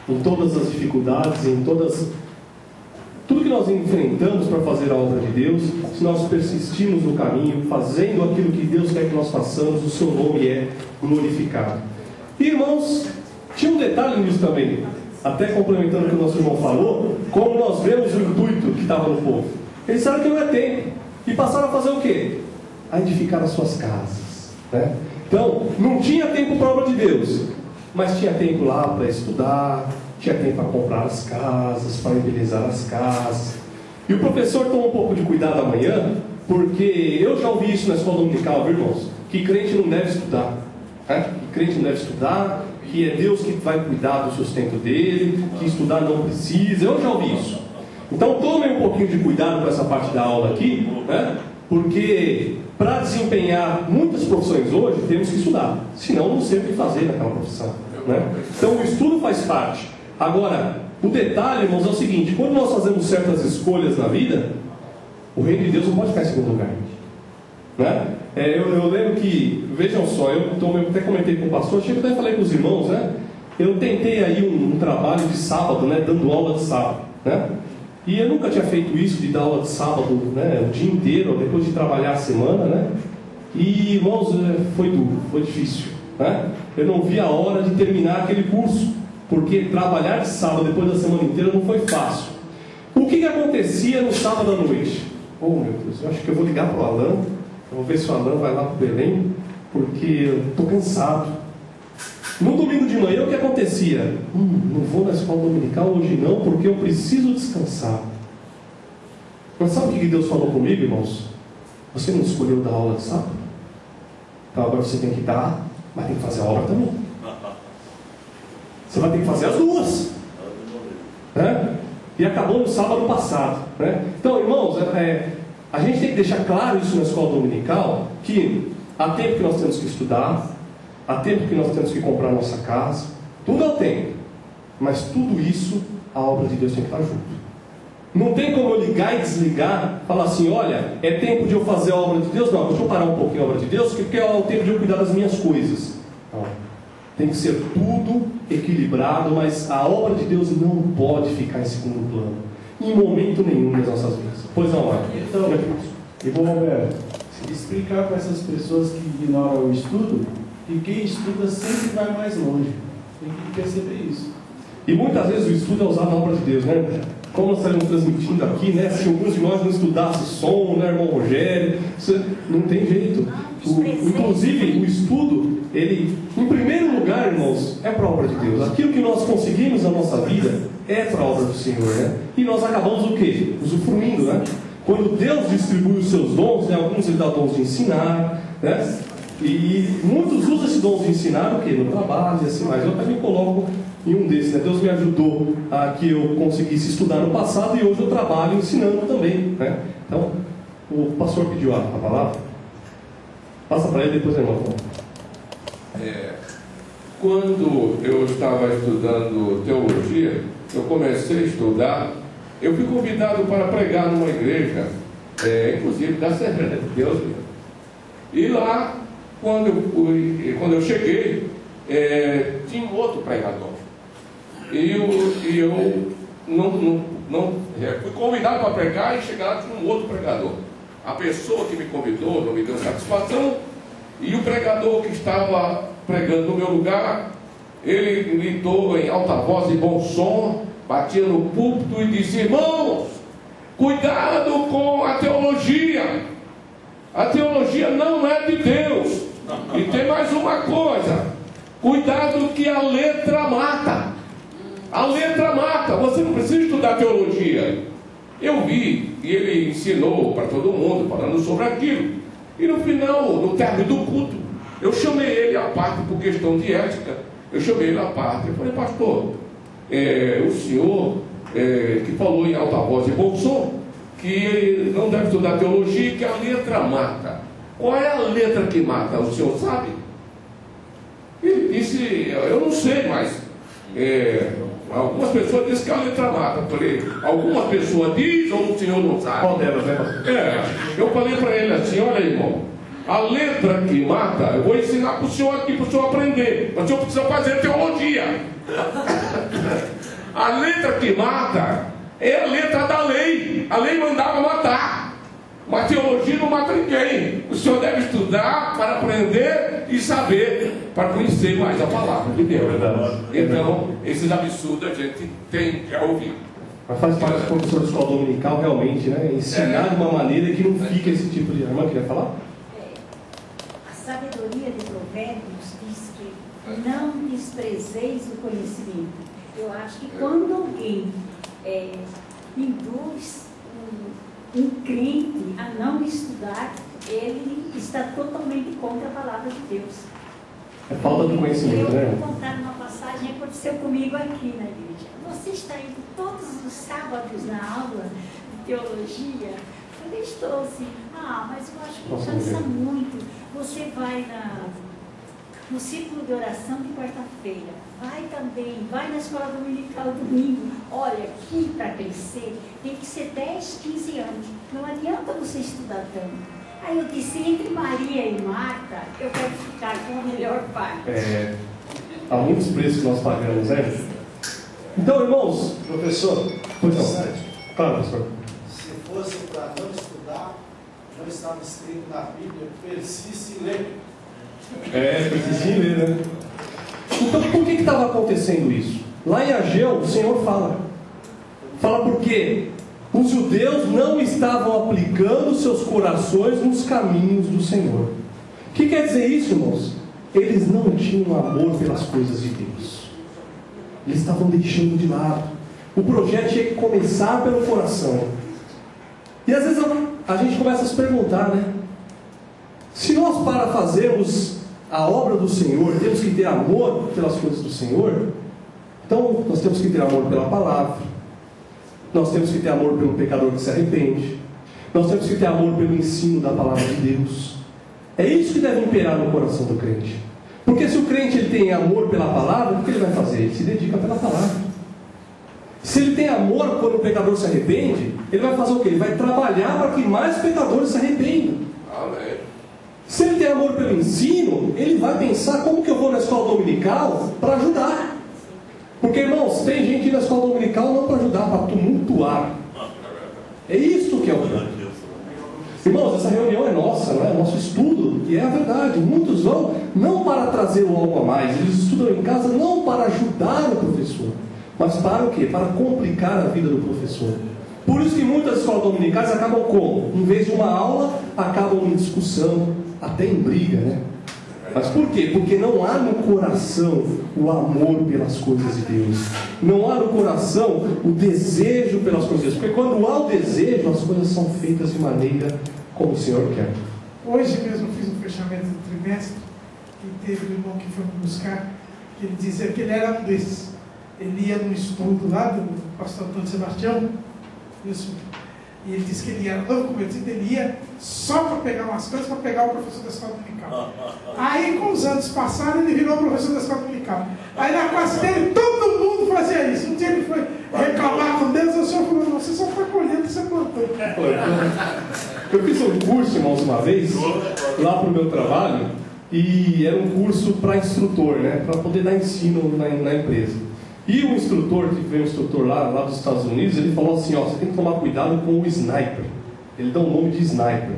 Em todas as dificuldades, em tudo que nós enfrentamos para fazer a obra de Deus, se nós persistimos no caminho, fazendo aquilo que Deus quer que nós façamos, o seu nome é glorificado. E, irmãos, tinha um detalhe nisso também, até complementando o que o nosso irmão falou, como nós vemos o intuito que estava no povo. Eles disseram que não é tempo, e passaram a fazer o quê? A edificar as suas casas, né? Então, não tinha tempo para a obra de Deus, mas tinha tempo lá para estudar, tinha tempo para comprar as casas, para embelezar as casas. E o professor tomou um pouco de cuidado amanhã, porque eu já ouvi isso na escola dominical, viu, irmãos? Que crente não deve estudar, né? Que crente não deve estudar, que é Deus que vai cuidar do sustento dele, que estudar não precisa. Eu já ouvi isso. Então tomem um pouquinho de cuidado com essa parte da aula aqui, né? Porque para desempenhar muitas profissões hoje, temos que estudar, senão não sei o que fazer naquela profissão, né? Então o estudo faz parte. Agora, o detalhe, irmãos, é o seguinte: quando nós fazemos certas escolhas na vida, o reino de Deus não pode ficar em segundo lugar, né? Eu lembro que, vejam só, eu até comentei com o pastor, até falei com os irmãos, né? Eu tentei aí um trabalho de sábado, né? Dando aula de sábado, né? E eu nunca tinha feito isso, de dar aula de sábado, né? O dia inteiro, depois de trabalhar a semana, né? E, irmãos, foi duro, foi difícil, né? Eu não vi a hora de terminar aquele curso, porque trabalhar de sábado depois da semana inteira não foi fácil. O que acontecia no sábado à noite? Oh, meu Deus, eu acho que eu vou ligar para o Alan, eu vou ver se o Alan vai lá para o Belém, porque eu estou cansado. No domingo de manhã, o que acontecia? Não vou na escola dominical hoje não, porque eu preciso descansar. Mas sabe o que Deus falou comigo, irmãos? Você não escolheu dar aula de sábado? Então agora você tem que dar, mas tem que fazer a obra também. Você vai ter que fazer as duas, né? E acabou no sábado passado, né? Então, irmãos, a gente tem que deixar claro isso na escola dominical, que há tempo que nós temos que estudar, há tempo que nós temos que comprar nossa casa, tudo é o tempo, mas tudo isso, a obra de Deus tem que estar junto. Não tem como eu ligar e desligar, falar assim, olha, é tempo de eu fazer a obra de Deus? Não, deixa eu parar um pouquinho a obra de Deus, porque é o tempo de eu cuidar das minhas coisas. Não. Tem que ser tudo equilibrado, mas a obra de Deus não pode ficar em segundo plano, em momento nenhum nas nossas vidas. Pois não, Marcos. Então, irmão Roberto, explicar para essas pessoas que ignoram o estudo, que quem estuda sempre vai mais longe. Tem que perceber isso. E muitas vezes o estudo é usado na obra de Deus, né? Como nós estamos transmitindo aqui, né? Se alguns de nós não estudassem som, né, irmão Rogério? Não tem jeito. Inclusive, o estudo, ele, em primeiro lugar, irmãos, é para a obra de Deus. Aquilo que nós conseguimos na nossa vida é para a obra do Senhor, né? E nós acabamos o quê? Usufruindo, né? Quando Deus distribui os seus dons, né? Alguns Ele dá dons de ensinar, né? E muitos usam esse dom de ensinar o quê? No trabalho e assim mais. Eu também coloco em um desses, né? Deus me ajudou a que eu conseguisse estudar no passado e hoje eu trabalho ensinando também, né? Então, o pastor pediu a palavra. Passa para ele, depois, irmão. Quando eu estava estudando teologia, eu comecei a estudar, eu fui convidado para pregar numa igreja, inclusive da Assembleia de Deus. E lá, quando eu cheguei, tinha um outro pregador. E eu fui convidado para pregar e chegar lá tinha um outro pregador. A pessoa que me convidou não me deu satisfação, e o pregador que estava pregando no meu lugar, ele gritou em alta voz e bom som, batia no púlpito e disse: irmãos, cuidado com a teologia. A teologia não é de Deus. E tem mais uma coisa: cuidado que a letra mata. A letra mata. Você não precisa estudar teologia. Eu vi, e ele ensinou para todo mundo, falando sobre aquilo. E no final, no término do culto, Eu chamei ele à parte por questão de ética. Eu chamei ele à parte. Eu falei, pastor, o senhor que falou em alta voz e bom som, que não deve estudar teologia, que a letra mata. Qual é a letra que mata? O senhor sabe? Ele disse, eu não sei, mas algumas pessoas dizem que a letra mata. Eu falei, alguma pessoa diz ou o senhor não sabe? Qual delas, né? Eu falei para ele assim, olha irmão, a letra que mata, eu vou ensinar para o senhor aqui, para o senhor aprender, mas o senhor precisa fazer teologia. A letra que mata é a letra da lei. A lei mandava matar. Mas teologia não mata ninguém. O senhor deve estudar para aprender e saber, para conhecer mais a palavra de Deus. Então, esses absurdos a gente tem que ouvir. Mas faz parte do professor de escola dominical, realmente, né? Ensinar de uma maneira que não fique esse tipo de... Irmã, queria falar? A sabedoria de Provérbios diz que não desprezeis o conhecimento. Eu acho que quando alguém induz um crente a não estudar, ele está totalmente contra a palavra de Deus. É falta de conhecimento, né? Eu vou contar uma passagem que aconteceu comigo aqui na igreja. Você está indo todos os sábados na aula de teologia? Eu falei, estou assim. Mas eu acho que cansa muito. Você vai no círculo de oração de quarta-feira. Vai também, vai na escola dominical domingo. Olha, aqui para crescer tem que ser 10, 15 anos. Não adianta você estudar tanto. Aí eu disse, entre Maria e Marta, eu quero ficar com a melhor parte. Há muitos preços que nós pagamos, né? Então, irmãos... Professor, pois não. Claro, professor. Se fosse para não estudar, não estava escrito na Bíblia, persiste em ler. Persiste em ler, né? Então, por que estava acontecendo isso? Lá em Ageu, o Senhor fala porque os judeus não estavam aplicando seus corações nos caminhos do Senhor. O que quer dizer isso, irmãos? Eles não tinham amor pelas coisas de Deus. Eles estavam deixando de lado. O projeto tinha que começar pelo coração. E às vezes a gente começa a se perguntar, né? Se nós para fazermos a obra do Senhor, temos que ter amor pelas coisas do Senhor, então nós temos que ter amor pela palavra, nós temos que ter amor pelo pecador que se arrepende, nós temos que ter amor pelo ensino da palavra de Deus. É isso que deve imperar no coração do crente. Porque se o crente ele tem amor pela palavra, o que ele vai fazer? Ele se dedica pela palavra. Se ele tem amor quando o pecador se arrepende, ele vai fazer o quê? Ele vai trabalhar para que mais pecadores se arrependam. Amém. Se ele tem amor pelo ensino, ele vai pensar como que eu vou na escola dominical para ajudar. Porque, irmãos, tem gente na escola dominical não para ajudar, para tumultuar. É isso que é o plano. Irmãos, essa reunião é nossa, não é? Nosso estudo, e é a verdade. Muitos vão não para trazer algo a mais, eles estudam em casa não para ajudar o professor, mas para o quê? Para complicar a vida do professor. Por isso que muitas escolas dominicais acabam como? Em vez de uma aula, acabam em discussão, até em briga, né? Mas por quê? Porque não há no coração o amor pelas coisas de Deus. Não há no coração o desejo pelas coisas de Deus. Porque quando há o desejo, as coisas são feitas de maneira como o Senhor quer. Hoje mesmo eu fiz um fechamento do trimestre e teve um irmão que foi me buscar, que ele dizia que ele era um desses. Ele ia no estudo lá do pastor Antônio Sebastião, isso. E ele disse que ele era novo convertido, ele ia só para pegar umas coisas, para pegar o professor da escola dominical. Aí, com os anos passaram, ele virou professor da escola dominical. Aí, na classe dele, todo mundo fazia isso. Um dia ele foi reclamar com Deus, o senhor falou, não, você só foi colhendo o que você plantou. Eu fiz um curso, irmãos, uma vez, lá para o meu trabalho, e era um curso para instrutor, né, para poder dar ensino na empresa. E o instrutor, que veio um instrutor lá dos Estados Unidos, ele falou assim, você tem que tomar cuidado com o sniper. Ele dá o nome de sniper.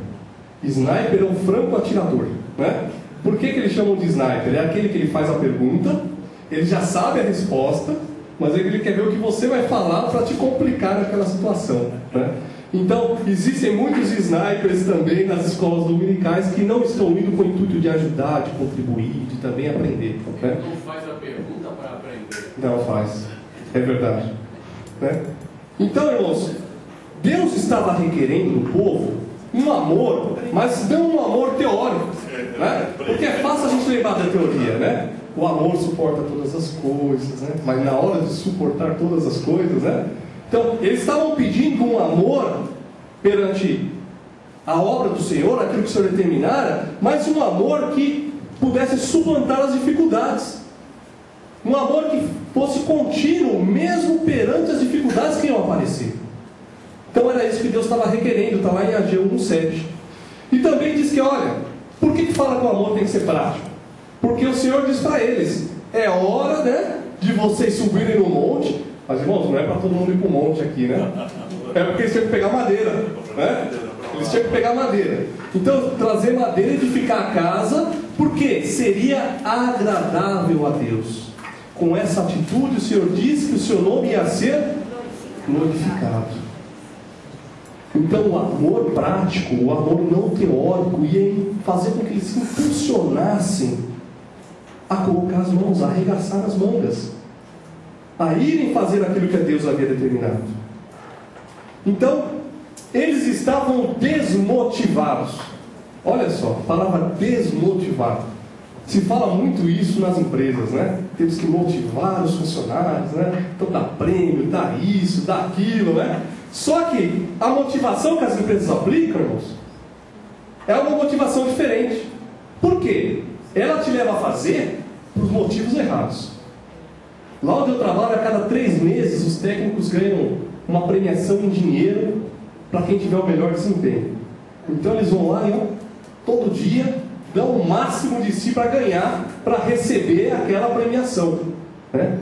Sniper é um franco atirador, né? Por que eles chamam de sniper? É aquele que ele faz a pergunta, ele já sabe a resposta, mas ele quer ver o que você vai falar para te complicar naquela situação, né? Então, existem muitos snipers também nas escolas dominicais que não estão indo com o intuito de ajudar, de contribuir, de também aprender, né? Não faz a pergunta para aprender. Não faz, é verdade, né? Então, irmãos, Deus estava requerendo no povo um amor, mas não um amor teórico, né? Porque é fácil a o amor suporta todas as coisas, né? Mas na hora de suportar todas as coisas, né? Então, eles estavam pedindo um amor perante a obra do Senhor, aquilo que o Senhor determinara, mas um amor que pudesse suplantar as dificuldades. Um amor que fosse contínuo, mesmo perante as dificuldades que iam aparecer. Então era isso que Deus estava requerendo, está lá em Ageu 1:7. E também diz que, olha, por que fala que o amor tem que ser prático? Porque o Senhor diz para eles, é hora, né, de vocês subirem no monte. Mas, irmãos, não é para todo mundo ir para o monte aqui, né? É porque eles tinham que pegar madeira, né? Eles tinham que pegar madeira. Então, trazer madeira e edificar a casa, porque seria agradável a Deus. Com essa atitude, o Senhor disse que o seu nome ia ser glorificado. Então, o amor prático, o amor não teórico, ia fazer com que eles se impulsionassem a colocar as mãos, a arregaçar as mangas, a irem fazer aquilo que Deus havia determinado. Então, eles estavam desmotivados. Olha só, a palavra desmotivado. Se fala muito isso nas empresas, né? Temos que motivar os funcionários, né? Então dá prêmio, dá isso, dá aquilo, né? Só que a motivação que as empresas aplicam, irmãos, é uma motivação diferente. Por quê? Ela te leva a fazer por motivos errados. Lá onde eu trabalho, a cada 3 meses, os técnicos ganham uma premiação em dinheiro para quem tiver o melhor desempenho. Então eles vão lá e todo dia dão o máximo de si para ganhar, para receber aquela premiação, né?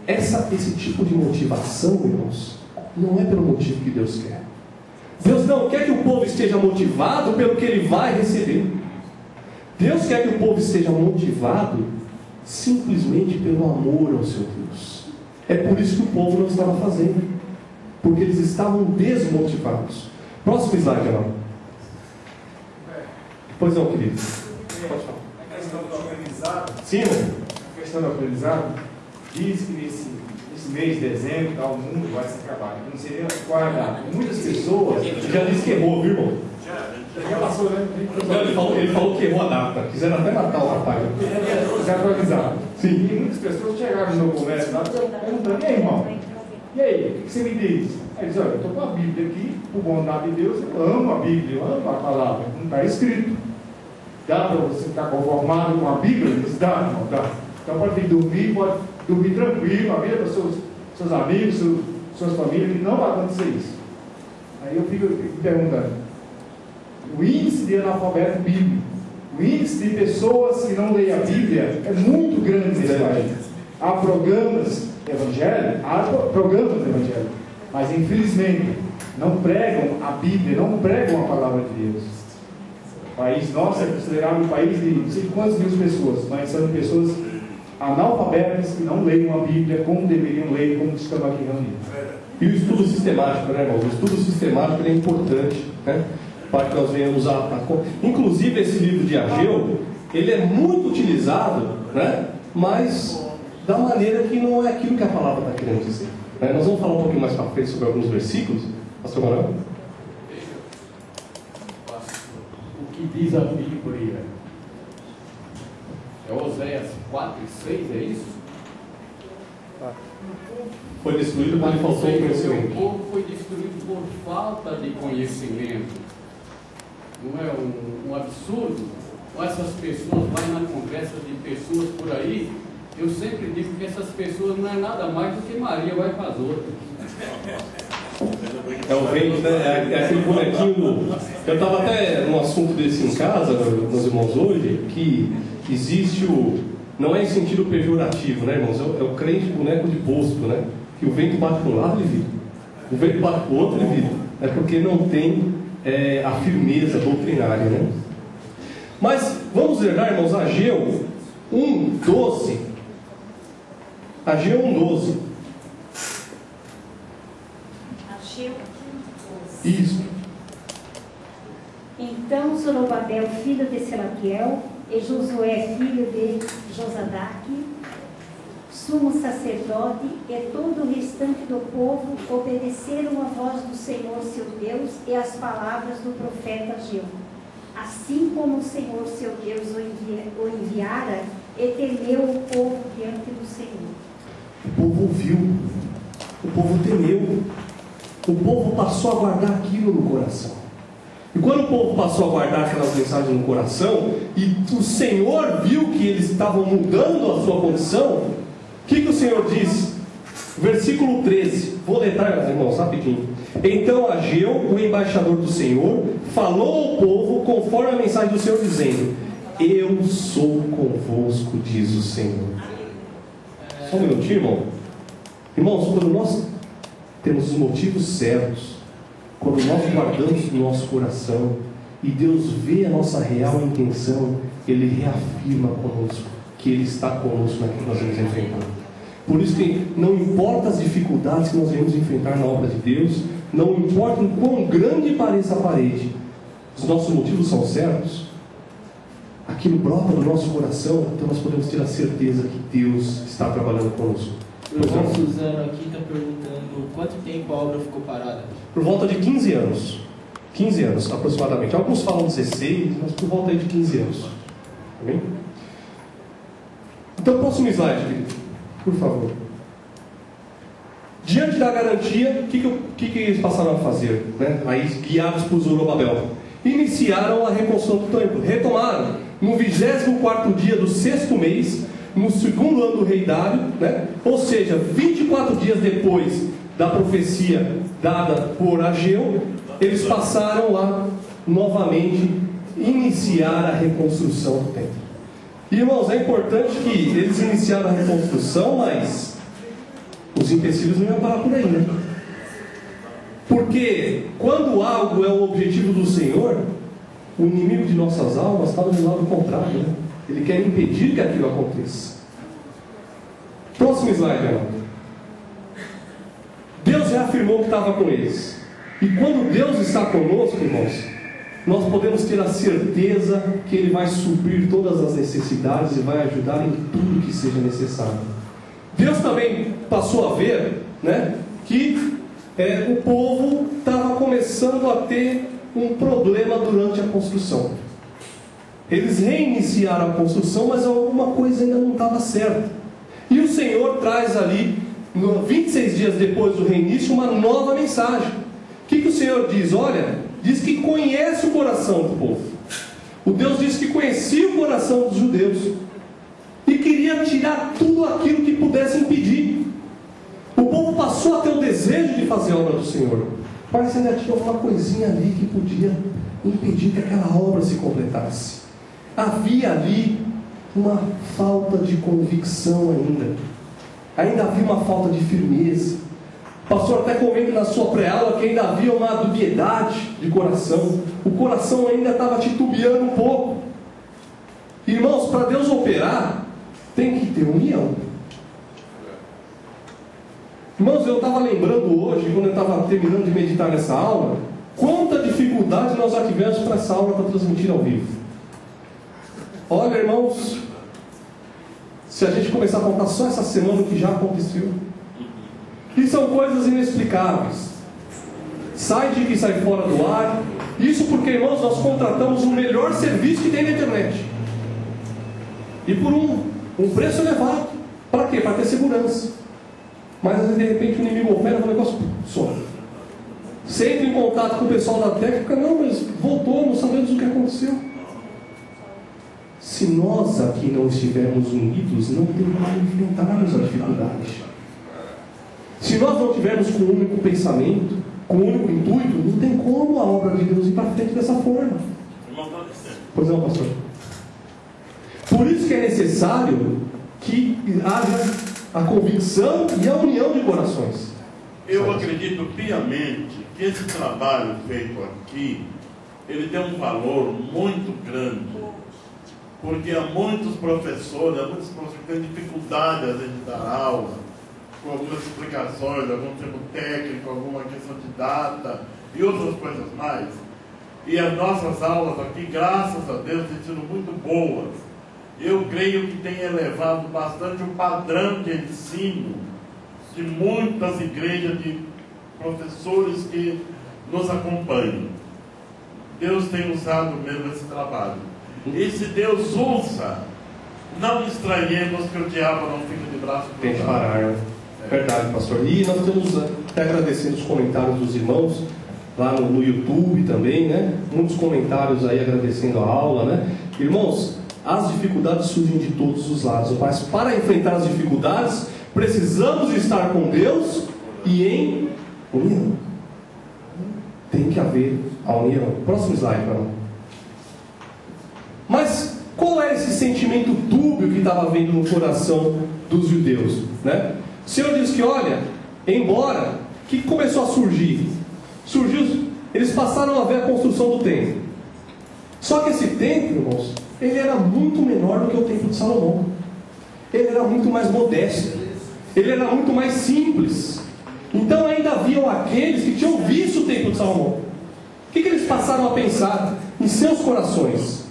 Esse tipo de motivação, irmãos, não é pelo motivo que Deus quer. Deus não quer que o povo esteja motivado pelo que ele vai receber. Deus quer que o povo esteja motivado simplesmente pelo amor ao seu Deus. É por isso que o povo não estava fazendo, porque eles estavam desmotivados. Próximo slide, Arnaldo. Pois não, querido. Pode falar. A questão do aprendizado. Sim, irmão. A questão do aprendizado diz que nesse mês de dezembro o mundo vai se acabar. Não seria qual a data. Muitas pessoas. Já disse que errou, viu, irmão? Já passou, né? Não, ele falou que errou a data. Quiseram até matar o rapaz. Já atualizado. Sim. E muitas pessoas chegaram no meu comércio lá perguntando: e aí, irmão? E aí, o que você me diz? Aí diz: olha, eu estou com a Bíblia aqui, por bondade de Deus, eu amo a Bíblia, eu amo a palavra. Não está escrito. Dá para você ficar conformado com a Bíblia? Diz: dá, irmão, dá. Então pode vir dormir, pode dormir tranquilo, avisa para seus amigos, suas famílias, que não vai acontecer isso. Aí eu fico perguntando: o índice de analfabeto bíblico, o índice de pessoas que não leem a Bíblia é muito grande nesse país. Há programas evangélicos, mas infelizmente não pregam a Bíblia, não pregam a palavra de Deus. O país nosso é considerado um país de não sei quantas mil pessoas, mas são pessoas analfabetas que não leem a Bíblia como deveriam ler, como estamos aqui reunidos. E o estudo sistemático, né, irmão? O estudo sistemático é importante, né? Para que nós venhamos a... Inclusive esse livro de Ageu, ele é muito utilizado, né? Mas da maneira que não é aquilo que a palavra está querendo dizer, né? Nós vamos falar um pouquinho mais para frente sobre alguns versículos. Pastor Manuel? O que diz a Bíblia é Oséias 4:6, é isso? Foi destruído porque faltou conhecimento. O povo foi destruído por falta de conhecimento. Não é um absurdo? Com essas pessoas, vai na conversa de pessoas por aí, eu sempre digo que essas pessoas não é nada mais do que Maria vai para as outras. É o vento, né? É aquele bonequinho do... Eu estava até num assunto desse em casa, meus irmãos, hoje, que existe o... Não é em sentido pejorativo, né, irmãos? É o crente boneco de posto, né? Que o vento bate para um lado, ele vira. O vento bate para o outro, ele vira. É porque não tem a firmeza doutrinária, né? Mas vamos ler, irmãos, Ageu 1:12. Ageu 1:12. Ageu 1:12. Isso. Então Zorobabel, filho de Selaquiel, e Josué, filho de Josadaque, sumo sacerdote, e todo o restante do povo obedeceram à voz do Senhor seu Deus e às palavras do profeta Ageu, assim como o Senhor seu Deus o enviara E temeu o povo diante do Senhor. O povo ouviu, o povo temeu, o povo passou a guardar aquilo no coração. E quando o povo passou a guardar aquelas mensagens no coração, e o Senhor viu que eles estavam mudando a sua condição, o que o Senhor diz? Versículo 13, vou letrar, irmãos, rapidinho. Então Ageu, o embaixador do Senhor, falou ao povo conforme a mensagem do Senhor, dizendo: eu sou convosco, diz o Senhor. Só um minutinho, irmão. Irmãos, quando nós temos os motivos certos, quando nós guardamos no nosso coração e Deus vê a nossa real intenção, Ele reafirma conosco que Ele está conosco naquilo que nós vamos enfrentar. Por isso que não importa as dificuldades que nós vamos enfrentar na obra de Deus, não importa o quão grande pareça a parede, os nossos motivos são certos, aquilo brota do nosso coração, então nós podemos ter a certeza que Deus está trabalhando conosco. O irmão Suzano aqui está perguntando quanto tempo a obra ficou parada? Por volta de 15 anos. 15 anos aproximadamente. Alguns falam 16, mas por volta aí de 15 anos. Amém? Então, próximo slide, querido. Por favor. Diante da garantia, o que eles passaram a fazer? Né? Aí, guiados por Zorobabel. Iniciaram a reconstrução do templo. Retomaram. No 24º dia do 6º mês, no 2º ano do rei Dário, né? Ou seja, 24 dias depois da profecia dada por Ageu, eles passaram lá novamente iniciar a reconstrução do templo. Irmãos, é importante que eles iniciaram a reconstrução, mas os empecilhos não iam parar por aí, né? Porque quando algo é o objetivo do Senhor, o inimigo de nossas almas está do lado contrário, né? Ele quer impedir que aquilo aconteça. Próximo slide, irmão. Deus já afirmou que estava com eles. E quando Deus está conosco, irmãos, nós podemos ter a certeza que Ele vai suprir todas as necessidades e vai ajudar em tudo que seja necessário. Deus também passou a ver, né, que o povo estava começando a ter um problema durante a construção. Eles reiniciaram a construção, mas alguma coisa ainda não estava certa. E o Senhor traz ali, 26 dias depois do reinício, uma nova mensagem. O que o Senhor diz? Olha, diz que conhece o coração do povo. O Deus diz que conhecia o coração dos judeus e queria tirar tudo aquilo que pudesse impedir. O povo passou a ter o desejo de fazer a obra do Senhor. Parece que ainda tinha alguma coisinha ali que podia impedir que aquela obra se completasse. Havia ali uma falta de convicção ainda. Ainda havia uma falta de firmeza. O pastor até comenta na sua pré-aula que ainda havia uma dubiedade de coração. O coração ainda estava titubeando um pouco. Irmãos, para Deus operar, tem que ter união. Irmãos, eu estava lembrando hoje, quando eu estava terminando de meditar nessa aula, quanta dificuldade nós já tivemos para essa aula para transmitir ao vivo. Olha, irmãos, se a gente começar a contar só essa semana o que já aconteceu, e são coisas inexplicáveis. Site que sai fora do ar. Isso porque, irmãos, nós contratamos o melhor serviço que tem na internet, e por um preço elevado. Para quê? Para ter segurança. Mas às vezes, de repente, o inimigo opera e o negócio some. Você entra em contato com o pessoal da técnica, não, mas voltou, não sabemos o que aconteceu. Se nós aqui não estivermos unidos, não tem como enfrentarmos a dificuldade. Se nós não tivermos com um único pensamento, com um único intuito, não tem como a obra de Deus ir para frente dessa forma. Pois não, pastor? Por isso que é necessário que haja a convicção e a união de corações. Eu acredito piamente que esse trabalho feito aqui, ele tem um valor muito grande, porque há muitos professores que têm dificuldade às vezes de dar aula, com algumas explicações, algum termo técnico, alguma questão de data e outras coisas mais. E as nossas aulas aqui, graças a Deus, têm sido muito boas. Eu creio que tem elevado bastante o padrão de ensino de muitas igrejas, de professores que nos acompanham. Deus tem usado mesmo esse trabalho. E se Deus usa, não estranhemos que o diabo não fica de braço cruzado. Tem que parar, né? Verdade, pastor. E nós estamos até agradecendo os comentários dos irmãos lá no YouTube também, né? Muitos comentários aí agradecendo a aula, né? Irmãos, as dificuldades surgem de todos os lados, mas para enfrentar as dificuldades, precisamos estar com Deus e em união. Tem que haver a união. Próximo slide, para nós. Mas qual é esse sentimento dúbio que estava havendo no coração dos judeus, né? O Senhor diz que, olha, embora, o que começou a surgir? Eles passaram a ver a construção do templo. Só que esse templo, irmãos, ele era muito menor do que o templo de Salomão. Ele era muito mais modesto. Ele era muito mais simples. Então ainda haviam aqueles que tinham visto o templo de Salomão. O que eles passaram a pensar em seus corações?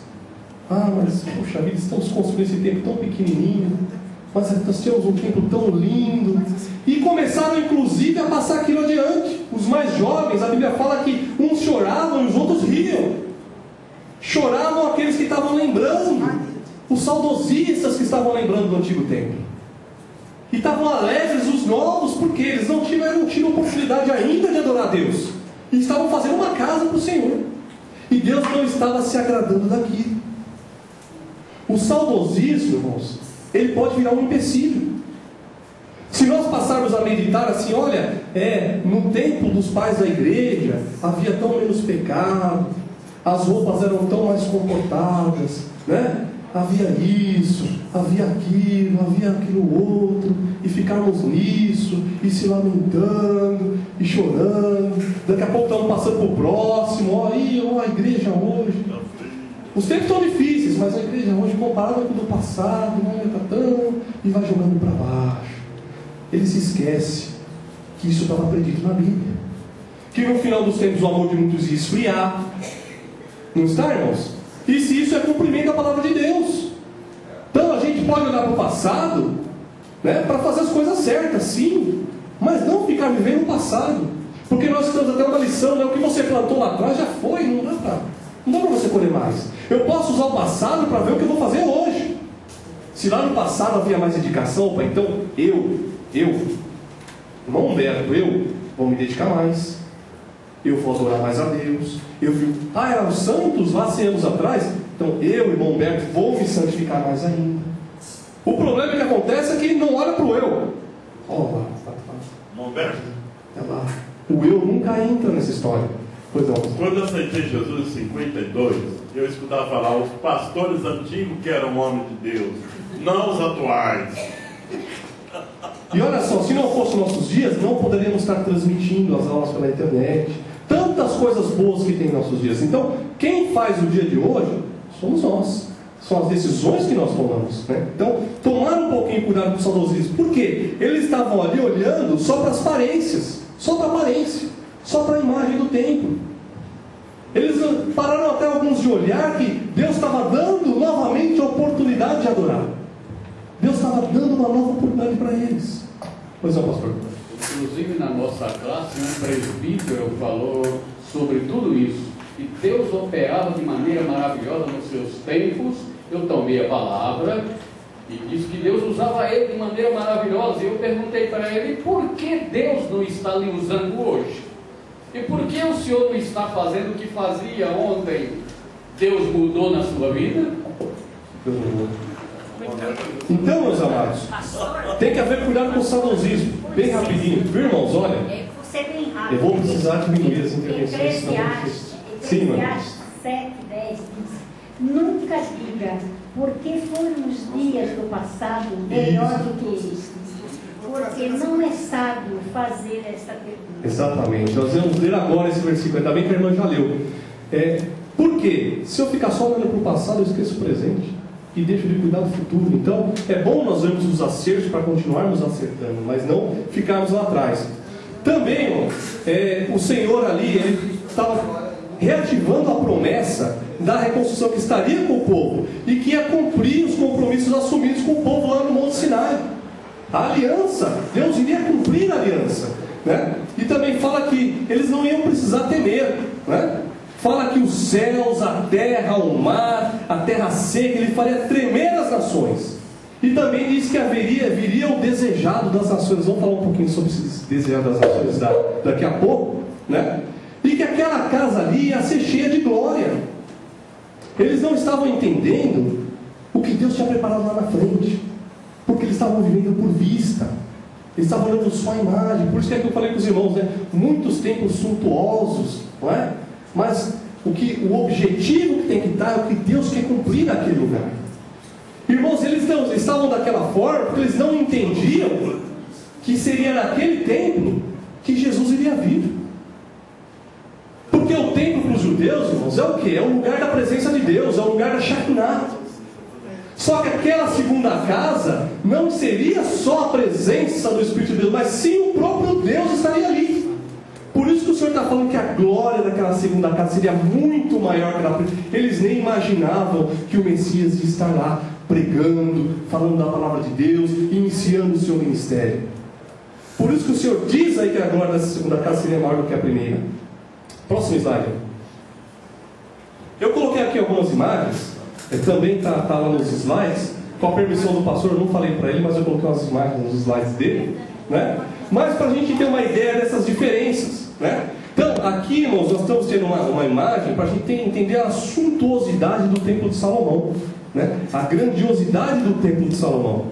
Ah, mas, puxa vida, estamos construindo esse templo tão pequenininho, mas nós temos um templo tão lindo. E começaram inclusive a passar aquilo adiante. Os mais jovens, a Bíblia fala que uns choravam e os outros riam. Choravam aqueles que estavam lembrando, os saudosistas que estavam lembrando do antigo templo. E estavam alegres os novos, porque eles não tiveram oportunidade ainda de adorar a Deus. E estavam fazendo uma casa para o Senhor. E Deus não estava se agradando daquilo. O saudosismo, irmãos, ele pode virar um empecilho. Se nós passarmos a meditar assim, olha, no tempo dos pais da igreja havia tão menos pecado, as roupas eram tão mais comportadas, né? Havia isso, havia aquilo outro, e ficarmos nisso, e se lamentando, e chorando. Daqui a pouco estamos passando para o próximo, ó a igreja hoje. Os tempos estão difíceis, mas a igreja hoje, comparada com o do passado, não está tão, e vai jogando para baixo. Ele se esquece que isso estava predito na Bíblia, que no final dos tempos o amor de muitos ia esfriar. Não está, irmãos? E se isso é cumprimento da palavra de Deus. Então a gente pode olhar para o passado, né, para fazer as coisas certas, sim, mas não ficar vivendo o passado, porque nós estamos até uma lição, né? O que você plantou lá atrás já foi, não dá para você colher mais. Eu posso usar o passado para ver o que eu vou fazer hoje. Se lá no passado havia mais dedicação, opa, então irmão Humberto, vou me dedicar mais, eu vou adorar mais a Deus. Eram santos lá 100 anos atrás, então irmão Humberto, vou me santificar mais ainda. O problema que acontece é que não olha para o eu. Irmão Humberto, o eu nunca entra nessa história. Pois não. Quando eu aceitei Jesus em 52, eu escutava falar os pastores antigos que eram homens de Deus, não os atuais. E olha só, se não fossem nossos dias, não poderíamos estar transmitindo as aulas pela internet. Tantas coisas boas que tem em nossos dias. Então, quem faz o dia de hoje somos nós. São as decisões que nós tomamos, né? Então, tomar um pouquinho cuidado com o saudosismo. Por quê? Eles estavam ali olhando só para as aparências. Só para a aparência. Só para a imagem do templo. Eles pararam até alguns de olhar que Deus estava dando novamente a oportunidade de adorar. Deus estava dando uma nova oportunidade para eles. Pois é, pastor. Inclusive na nossa classe, um presbítero falou sobre tudo isso. E Deus operava de maneira maravilhosa nos seus tempos. Eu tomei a palavra e disse que Deus usava ele de maneira maravilhosa. E eu perguntei para ele, por que Deus não está lhe usando hoje? E por que o senhor não está fazendo o que fazia ontem? Deus mudou na sua vida? Então, meus amados, tem que haver cuidado com o saudosismo. Bem rapidinho, viu, irmãos? Olha, eu vou precisar diminuir as intervenções. Eclesiastes 7:10 diz: nunca diga, porque foram os dias do passado melhor do que estes, porque não é sábio fazer esta pergunta. Exatamente, nós vamos ler agora esse versículo, ainda bem que a irmã já leu. Por quê? Se eu ficar só olhando para o passado, eu esqueço o presente e deixo de cuidar do futuro. Então, é bom nós vermos os acertos para continuarmos acertando, mas não ficarmos lá atrás. Também, o Senhor ali, ele estava reativando a promessa da reconstrução que estaria com o povo e que ia cumprir os compromissos assumidos com o povo lá no Monte Sinai. A aliança, Deus iria cumprir a aliança, né? E também fala que eles não iam precisar temer, né? Fala que os céus, a terra, o mar, a terra seca, Ele faria tremer as nações. E também diz que viria o desejado das nações. Vamos falar um pouquinho sobre esse desejado das nações daqui a pouco, né? E que aquela casa ali ia ser cheia de glória. Eles não estavam entendendo o que Deus tinha preparado lá na frente, porque eles estavam vivendo por vista, eles estavam olhando só a imagem. Por isso que eu falei com os irmãos, né? Muitos templos suntuosos, não é? Mas o objetivo que tem que estar é o que Deus quer cumprir naquele lugar. Irmãos, eles estavam daquela forma porque eles não entendiam que seria naquele templo que Jesus iria vir. Porque o templo para os judeus, irmãos, é o quê? É o lugar da presença de Deus, é o lugar da Shekinah. Só que aquela segunda casa não seria só a presença do Espírito de Deus, mas sim o próprio Deus estaria ali. Por isso que o Senhor está falando que a glória daquela segunda casa seria muito maior que a primeira. Eles nem imaginavam que o Messias ia estar lá pregando, falando da palavra de Deus, iniciando o seu ministério. Por isso que o Senhor diz aí que a glória dessa segunda casa seria maior do que a primeira. Próximo slide. Eu coloquei aqui algumas imagens, também está lá nos slides. Com a permissão do pastor, eu não falei para ele, mas eu coloquei umas imagens nos slides dele, né? Mas para a gente ter uma ideia dessas diferenças, né? Então, aqui, irmãos, nós estamos tendo uma imagem para a gente entender a suntuosidade do templo de Salomão, né? A grandiosidade do templo de Salomão.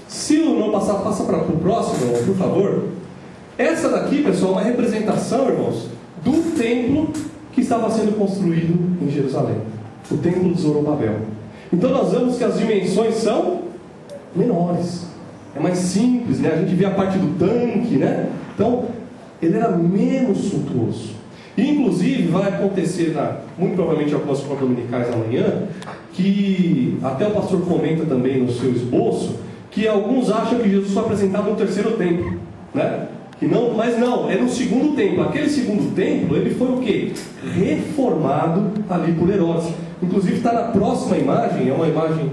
Se o irmão passa para o próximo, irmão, por favor. Essa daqui, pessoal, é uma representação, irmãos, do templo que estava sendo construído em Jerusalém, o templo de Zorobabel. Então nós vemos que as dimensões são menores, é mais simples, né? A gente vê a parte do tanque, né? Então ele era menos suntuoso. E, inclusive vai acontecer, muito provavelmente algumas escolas dominicais amanhã, que até o pastor comenta também no seu esboço, que alguns acham que Jesus foi apresentado no terceiro templo, né? Que não, mas não, é no segundo templo. Aquele segundo templo, ele foi o quê? Reformado ali por Herodes. Inclusive está na próxima imagem, é uma imagem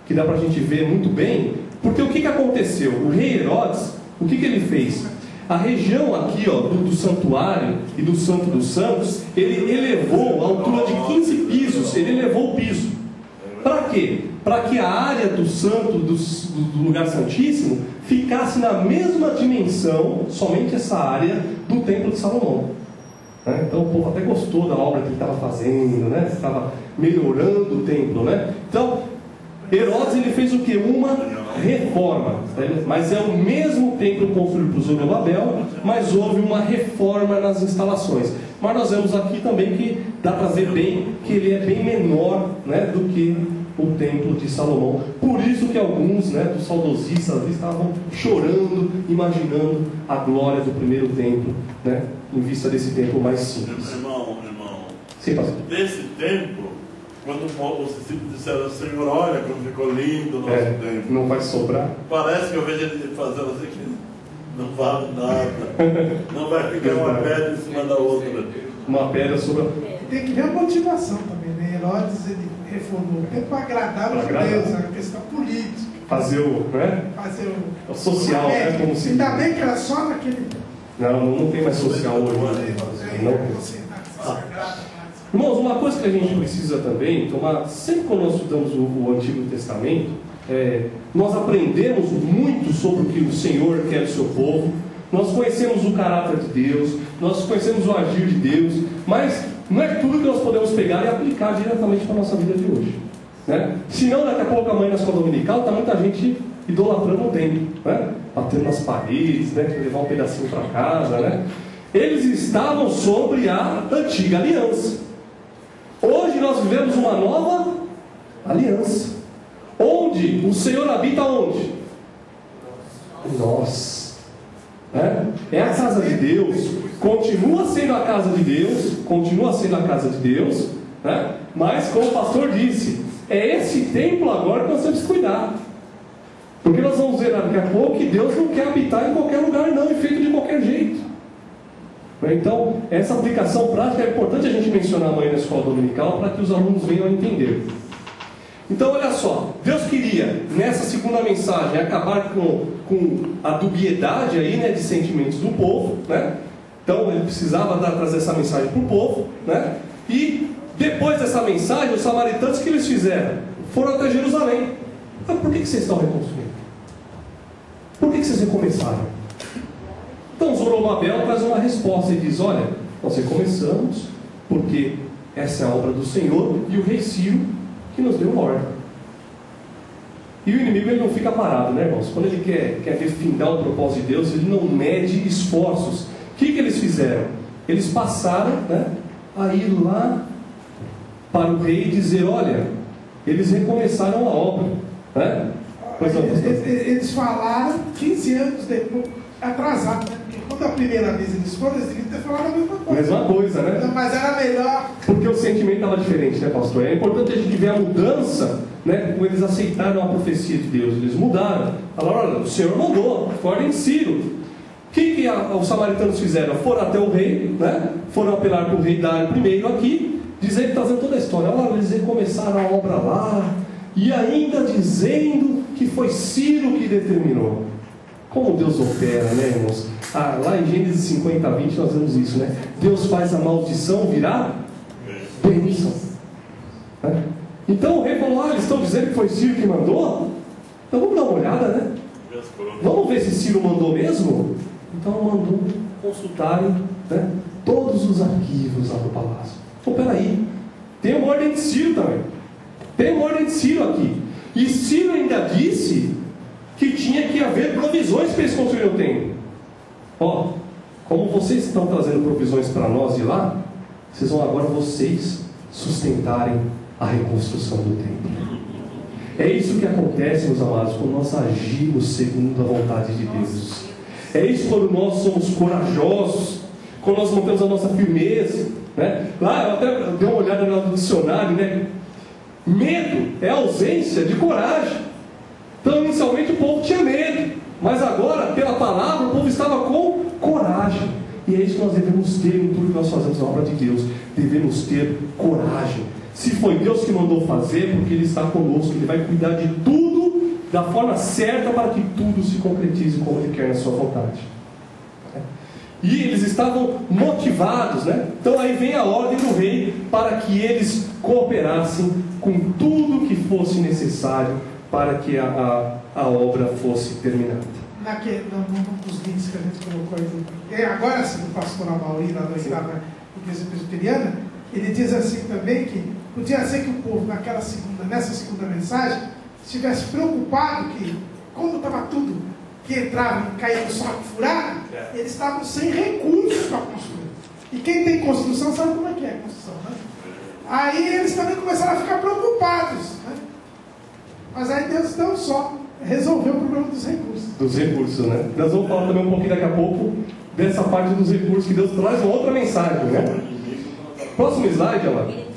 que dá para a gente ver muito bem, porque o que aconteceu? O rei Herodes, o que ele fez? A região aqui, ó, do santuário e do Santo dos Santos, ele elevou a altura de 15 pisos, ele elevou o piso. Para quê? Para que a área do santo, do lugar santíssimo, ficasse na mesma dimensão, somente essa área, do templo de Salomão. Né? Então o povo até gostou da obra que ele estava fazendo, né? Estava melhorando o templo, né? Então, Herodes ele fez o que? Uma reforma, né? Mas é o mesmo templo construído por Zorobabel, mas houve uma reforma nas instalações. Mas nós vemos aqui também que dá para ver bem que ele é bem menor, né, do que o templo de Salomão. Por isso que alguns, né, dos saudosistas estavam chorando, imaginando a glória do primeiro templo, né, em vista desse templo mais simples. Irmão, sim, pastor. Desse templo, quando os discípulos disseram, Senhor, olha como ficou lindo o nosso templo. Não vai sobrar. Parece que eu vejo ele fazendo assim, que não vale nada. Não vai ficar uma pedra em cima da outra. Uma pedra sobre a... Tem que ver a motivação também, né? Herodes, ele reformou o templo para agradar os judeus, a questão política. Fazer o, né? Fazer o social, né? Como se... Ainda bem que era só naquele... Não tem mais social hoje. Não. Irmãos, uma coisa que a gente precisa também tomar, sempre quando nós estudamos o Antigo Testamento, nós aprendemos muito sobre o que o Senhor quer do seu povo, nós conhecemos o caráter de Deus, nós conhecemos o agir de Deus, mas não é tudo que nós podemos pegar e aplicar diretamente para a nossa vida de hoje, né? Senão daqui a pouco amanhã na escola dominical está muita gente idolatrando o templo, né? Batendo nas paredes, né? Levar um pedacinho para casa, né? Eles estavam sobre a antiga aliança. Hoje nós vivemos uma nova aliança, onde o Senhor habita onde? Em nós. É a casa de Deus, continua sendo a casa de Deus, né? Mas como o pastor disse, é esse templo agora que nós temos que cuidar, porque nós vamos ver daqui a pouco que Deus não quer habitar em qualquer lugar não, e feito de qualquer jeito. Então, essa aplicação prática é importante a gente mencionar amanhã na escola dominical, para que os alunos venham a entender. Então, olha só, Deus queria, nessa segunda mensagem, acabar com a dubiedade aí, né, de sentimentos do povo, né? Então ele precisava trazer essa mensagem para o povo, né? E depois dessa mensagem, os samaritanos, o que eles fizeram? Foram até Jerusalém. Mas por que vocês estão reconstruindo? Por que vocês recomeçaram? Então Zorobabel traz uma resposta e diz: olha, nós recomeçamos porque essa é a obra do Senhor e o rei Ciro que nos deu ordem. E o inimigo, ele não fica parado, né, irmãos? Quando ele quer defindar o propósito de Deus, ele não mede esforços. O que eles fizeram? Eles passaram, né, a ir lá para o rei e dizer: olha, eles recomeçaram a obra, né? Eles falaram 15 anos depois, atrasado, né? Porque quando a primeira vez eles foram, eles deviam ter falado a mesma coisa. Mesma coisa, né? Mas era melhor. Porque o sentimento estava diferente, né, pastor? É importante a gente ver a mudança, né? Como eles aceitaram a profecia de Deus. Eles mudaram. Falaram: olha, o Senhor mandou, ordem de Ciro. O que os samaritanos fizeram? Foram até o rei, né? Foram apelar para o rei Dário primeiro aqui, dizendo, trazendo toda a história. Olha, eles recomeçaram a obra lá, e ainda dizendo que foi Ciro que determinou. Como Deus opera, né, irmãos? Lá em Gênesis 50, 20 nós vemos isso, né? Deus faz a maldição virar bênção, né? Então o rei falou: eles estão dizendo que foi Ciro que mandou? Então vamos dar uma olhada, né? Vamos ver se Ciro mandou mesmo? Então mandou consultarem, né, todos os arquivos lá do palácio. Então peraí, tem uma ordem de Ciro também. Tem uma ordem de Ciro aqui. E Ciro ainda disse que tinha que haver provisões para eles construírem o templo. Ó, como vocês estão trazendo provisões para nós de lá, vocês vão agora vocês sustentarem a reconstrução do templo. É isso que acontece, meus amados, quando nós agimos segundo a vontade de Deus. É isso quando nós somos corajosos, quando nós mantemos a nossa firmeza, né? Lá eu até dei uma olhada no dicionário, né? Medo é ausência de coragem. Então inicialmente o povo tinha medo, mas agora pela palavra o povo estava com coragem. E é isso que nós devemos ter em tudo que nós fazemos na obra de Deus. Devemos ter coragem. Se foi Deus que mandou fazer, porque Ele está conosco, Ele vai cuidar de tudo da forma certa para que tudo se concretize como Ele quer na sua vontade. E eles estavam motivados, né? Então aí vem a ordem do rei para que eles cooperassem com tudo que fosse necessário para que a obra fosse terminada. Num dos links que a gente colocou aí, agora sim, do pastor Amauri, lá da oitava igreja presbiteriana, ele diz assim também que podia ser que o povo nessa segunda mensagem estivesse preocupado que, como estava tudo que entrava e caía no saco furado, eles estavam sem recursos para construir. E quem tem construção sabe como é que é a construção, né? Aí eles também começaram a ficar preocupados, né? Mas aí Deus não só resolveu o problema dos recursos. Dos recursos, né? Nós vamos falar também um pouquinho daqui a pouco dessa parte dos recursos, que Deus traz uma outra mensagem, né? Próximo slide, olha.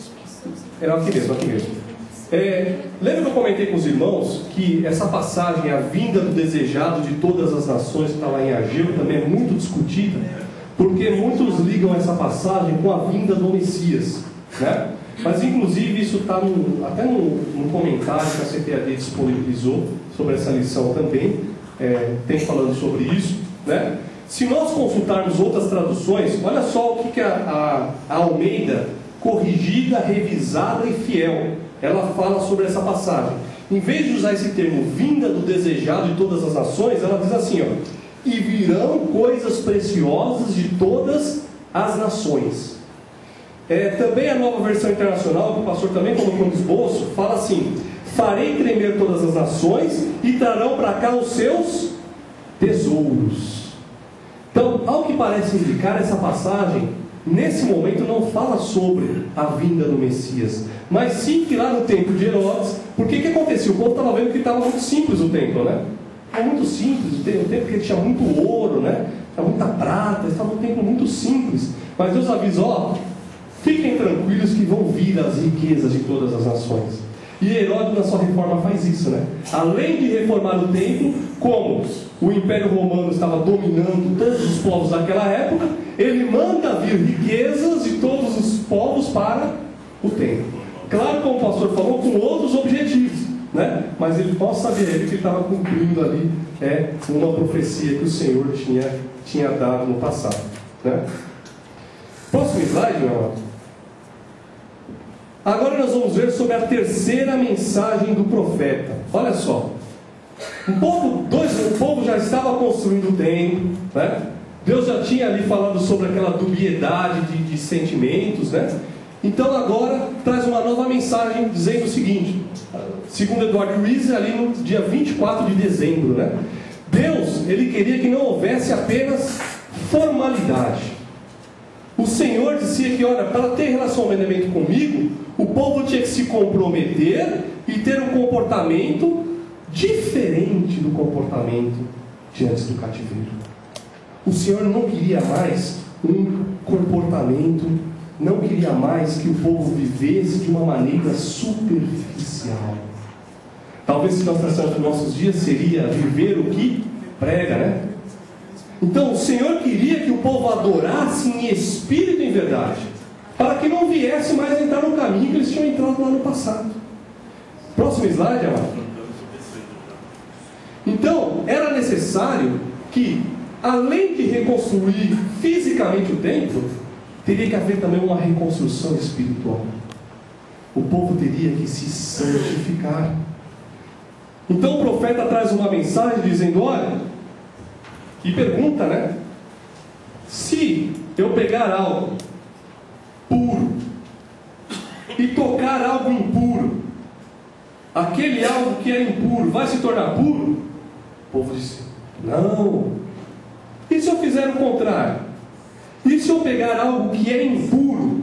Aqui mesmo. Lembra que eu comentei com os irmãos que essa passagem, a vinda do desejado de todas as nações, que está lá em Ageu, também é muito discutida, porque muitos ligam essa passagem com a vinda do Messias, né? Mas inclusive isso está até no comentário que a CPAD disponibilizou sobre essa lição também, tem falando sobre isso, né? Se nós consultarmos outras traduções, olha só o que a Almeida, corrigida, revisada e fiel, ela fala sobre essa passagem. Em vez de usar esse termo, vinda do desejado de todas as nações, ela diz assim, ó: e virão coisas preciosas de todas as nações. Também a Nova Versão Internacional, que o pastor também colocou no esboço, fala assim: farei tremer todas as nações e trarão para cá os seus tesouros. Então, ao que parece indicar, essa passagem nesse momento não fala sobre a vinda do Messias, mas sim que lá no tempo de Herodes, porque o que acontecia? O povo estava vendo que estava muito simples o templo, né? Estava muito simples o templo, porque tinha muito ouro, né? Tinha muita prata, estava um templo muito simples. Mas Deus avisa: fiquem tranquilos que vão vir as riquezas de todas as nações. E Herodes, na sua reforma, faz isso, né? Além de reformar o templo, como o Império Romano estava dominando todos os povos daquela época, ele manda vir riquezas de todos os povos para o templo. Claro, como o pastor falou, com outros objetivos, né? Mas ele pode saber que ele estava cumprindo ali uma profecia que o Senhor tinha dado no passado. né? Próximo slide, meu amado. Agora nós vamos ver sobre a terceira mensagem do profeta. Olha só. O povo já estava construindo o templo, né? Deus já tinha ali falado sobre aquela dubiedade de sentimentos, né? Então agora traz uma nova mensagem dizendo o seguinte, segundo Eduardo Luiz, ali no dia 24 de dezembro, né? Deus, Ele queria que não houvesse apenas formalidade. O Senhor dizia que, olha, para ter relacionamento comigo, o povo tinha que se comprometer e ter um comportamento diferente do comportamento diante do cativeiro. O Senhor não queria mais um comportamento, não queria mais que o povo vivesse de uma maneira superficial. Talvez se nós traçarmos nos nossos dias seria viver o que prega, né? Então o Senhor queria que o povo adorasse em espírito e em verdade, para que não viesse mais entrar no caminho que eles tinham entrado lá no passado. Próximo slide, amado. Então era necessário que, além de reconstruir fisicamente o templo, teria que haver também uma reconstrução espiritual. O povo teria que se santificar. Então o profeta traz uma mensagem dizendo, olha, e pergunta, né? Se eu pegar algo puro e tocar algo impuro, aquele algo que é impuro vai se tornar puro? O povo disse, não. E se eu fizer o contrário? E se eu pegar algo que é impuro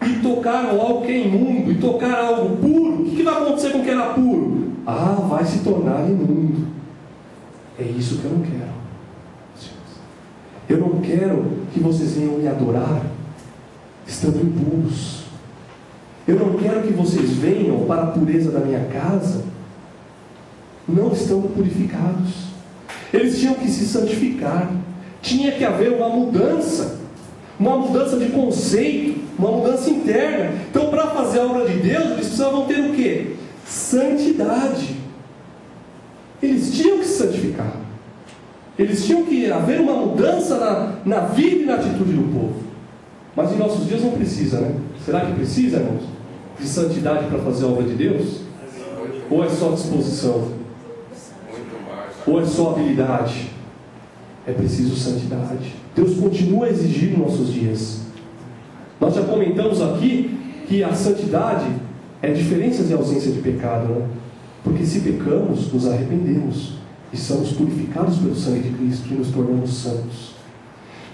e tocar algo que é imundo, e tocar algo puro, o que vai acontecer com o que era puro? Ah, vai se tornar imundo. É isso que eu não quero. Eu não quero que vocês venham me adorar estando impuros. Eu não quero que vocês venham para a pureza da minha casa não estando purificados. Eles tinham que se santificar. Tinha que haver uma mudança de conceito, uma mudança interna. Então, para fazer a obra de Deus, eles precisavam ter o quê? Santidade. Eles tinham que se santificar. Eles tinham que haver uma mudança na vida e na atitude do povo. Mas em nossos dias não precisa, né? Será que precisa, irmãos? De santidade para fazer a obra de Deus? Ou é só disposição? Ou é só habilidade? É preciso santidade. Deus continua a exigir em nossos dias. Nós já comentamos aqui que a santidade é diferença de ausência de pecado, né? Porque se pecamos, nos arrependemos e somos purificados pelo sangue de Cristo e nos tornamos santos.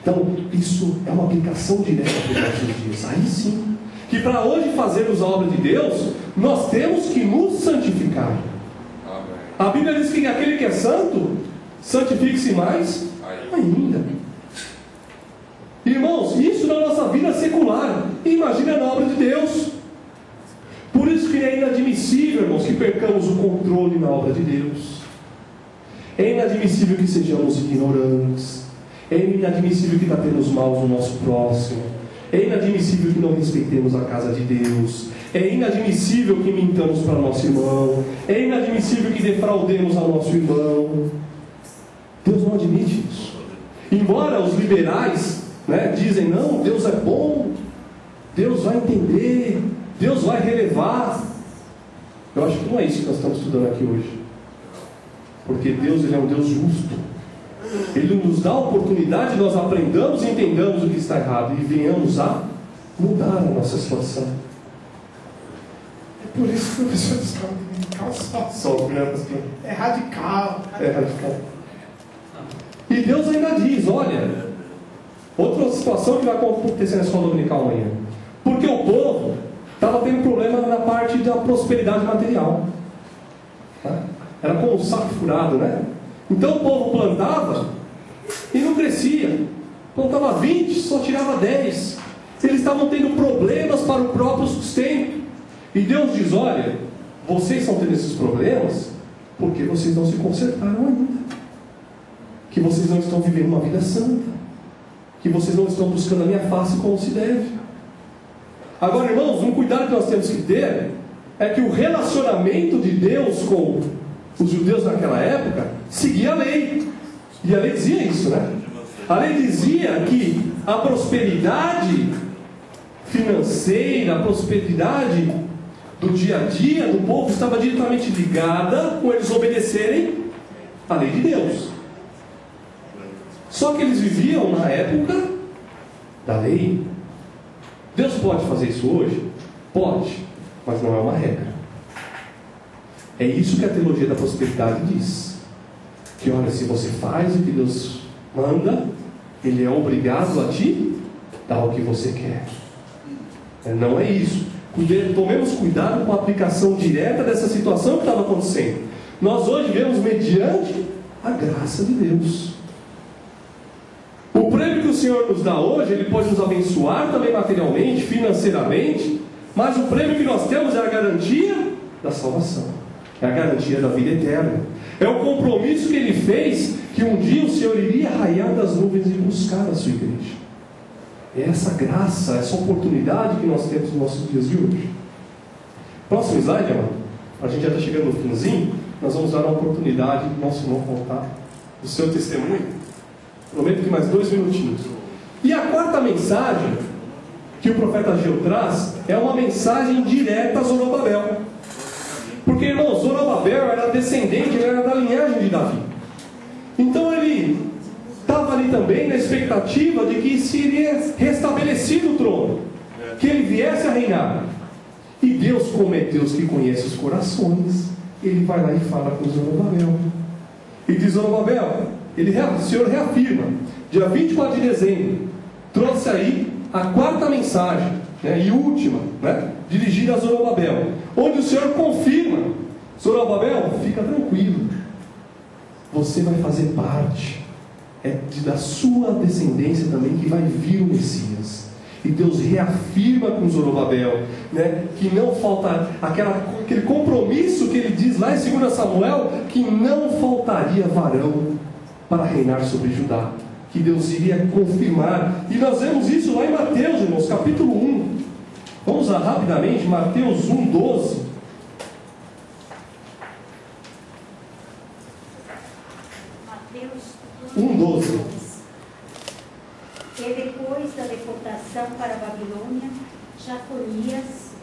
Então, isso é uma aplicação direta para os nossos dias. Aí sim, que para hoje fazermos a obra de Deus, nós temos que nos santificar. A Bíblia diz que aquele que é santo, santifique-se mais ainda. Irmãos, isso na nossa vida secular. Imagina na obra de Deus. Por isso que é inadmissível, irmãos, que percamos o controle na obra de Deus. É inadmissível que sejamos ignorantes. É inadmissível que tratemos mal o nosso próximo. É inadmissível que não respeitemos a casa de Deus. É inadmissível que mintamos para nosso irmão. É inadmissível que defraudemos ao nosso irmão. Deus não admite isso. Embora os liberais, né, dizem, não, Deus é bom, Deus vai entender, Deus vai relevar. Eu acho que não é isso que nós estamos estudando aqui hoje. Porque Deus, Ele é um Deus justo. Ele nos dá a oportunidade de nós aprendamos e entendamos o que está errado e venhamos a mudar a nossa situação. É por isso que o professor de escola radical sofre, né, pastor? É radical. É radical. E Deus ainda diz, olha, outra situação que vai acontecer na escola dominical amanhã. Porque o povo estava tendo problema na parte da prosperidade material. Era como um saco furado, né? Então o povo plantava e não crescia. Plantava 20, só tirava 10. Eles estavam tendo problemas para o próprio sustento. E Deus diz, olha, vocês estão tendo esses problemas porque vocês não se consertaram ainda. Que vocês não estão vivendo uma vida santa. Que vocês não estão buscando a minha face como se deve. Agora, irmãos, um cuidado que nós temos que ter é que o relacionamento de Deus com os judeus naquela época seguia a lei. E a lei dizia isso, né? A lei dizia que a prosperidade financeira, a prosperidade do dia a dia do povo estava diretamente ligada com eles obedecerem à lei de Deus. Só que eles viviam na época da lei. Deus pode fazer isso hoje? Pode, mas não é uma regra. É isso que a teologia da prosperidade diz. Que olha, se você faz o que Deus manda, Ele é obrigado a te dar o que você quer. Não é isso. Tomemos cuidado com a aplicação direta dessa situação que estava acontecendo. Nós hoje vivemos mediante a graça de Deus. O prêmio que o Senhor nos dá hoje, Ele pode nos abençoar também materialmente, financeiramente, mas o prêmio que nós temos é a garantia da salvação, é a garantia da vida eterna, é o compromisso que Ele fez, que um dia o Senhor iria raiar das nuvens e buscar a sua igreja. É essa graça, essa oportunidade que nós temos nos nossos dias de hoje. Próximo slide, amado. A gente já está chegando no finzinho. Nós vamos dar a oportunidade do nosso irmão contar o seu testemunho. Prometo que mais 2 minutinhos. E a quarta mensagem que o profeta Ageu traz é uma mensagem direta a Zorobabel. Porque, irmão, Zorobabel era descendente, ele era da linhagem de Davi. Então ele estava ali também na expectativa de que seria restabelecido o trono, que ele viesse a reinar. E Deus, como é Deus que conhece os corações, Ele vai lá e fala com Zorobabel. E diz: Zorobabel, o Senhor reafirma, dia 24 de dezembro, trouxe aí a quarta mensagem, e última, dirigida a Zorobabel, onde o Senhor confirma: Zorobabel, fica tranquilo, você vai fazer parte, da sua descendência também que vai vir o Messias. E Deus reafirma com Zorobabel, que não falta aquele compromisso que ele diz lá em 2 Samuel, que não faltaria varão para reinar sobre Judá, que Deus iria confirmar. E nós vemos isso lá em Mateus, irmãos, capítulo 1. Vamos lá rapidamente, Mateus 1:12. Mateus 1:12. E depois da deportação para a Babilônia, Jeconias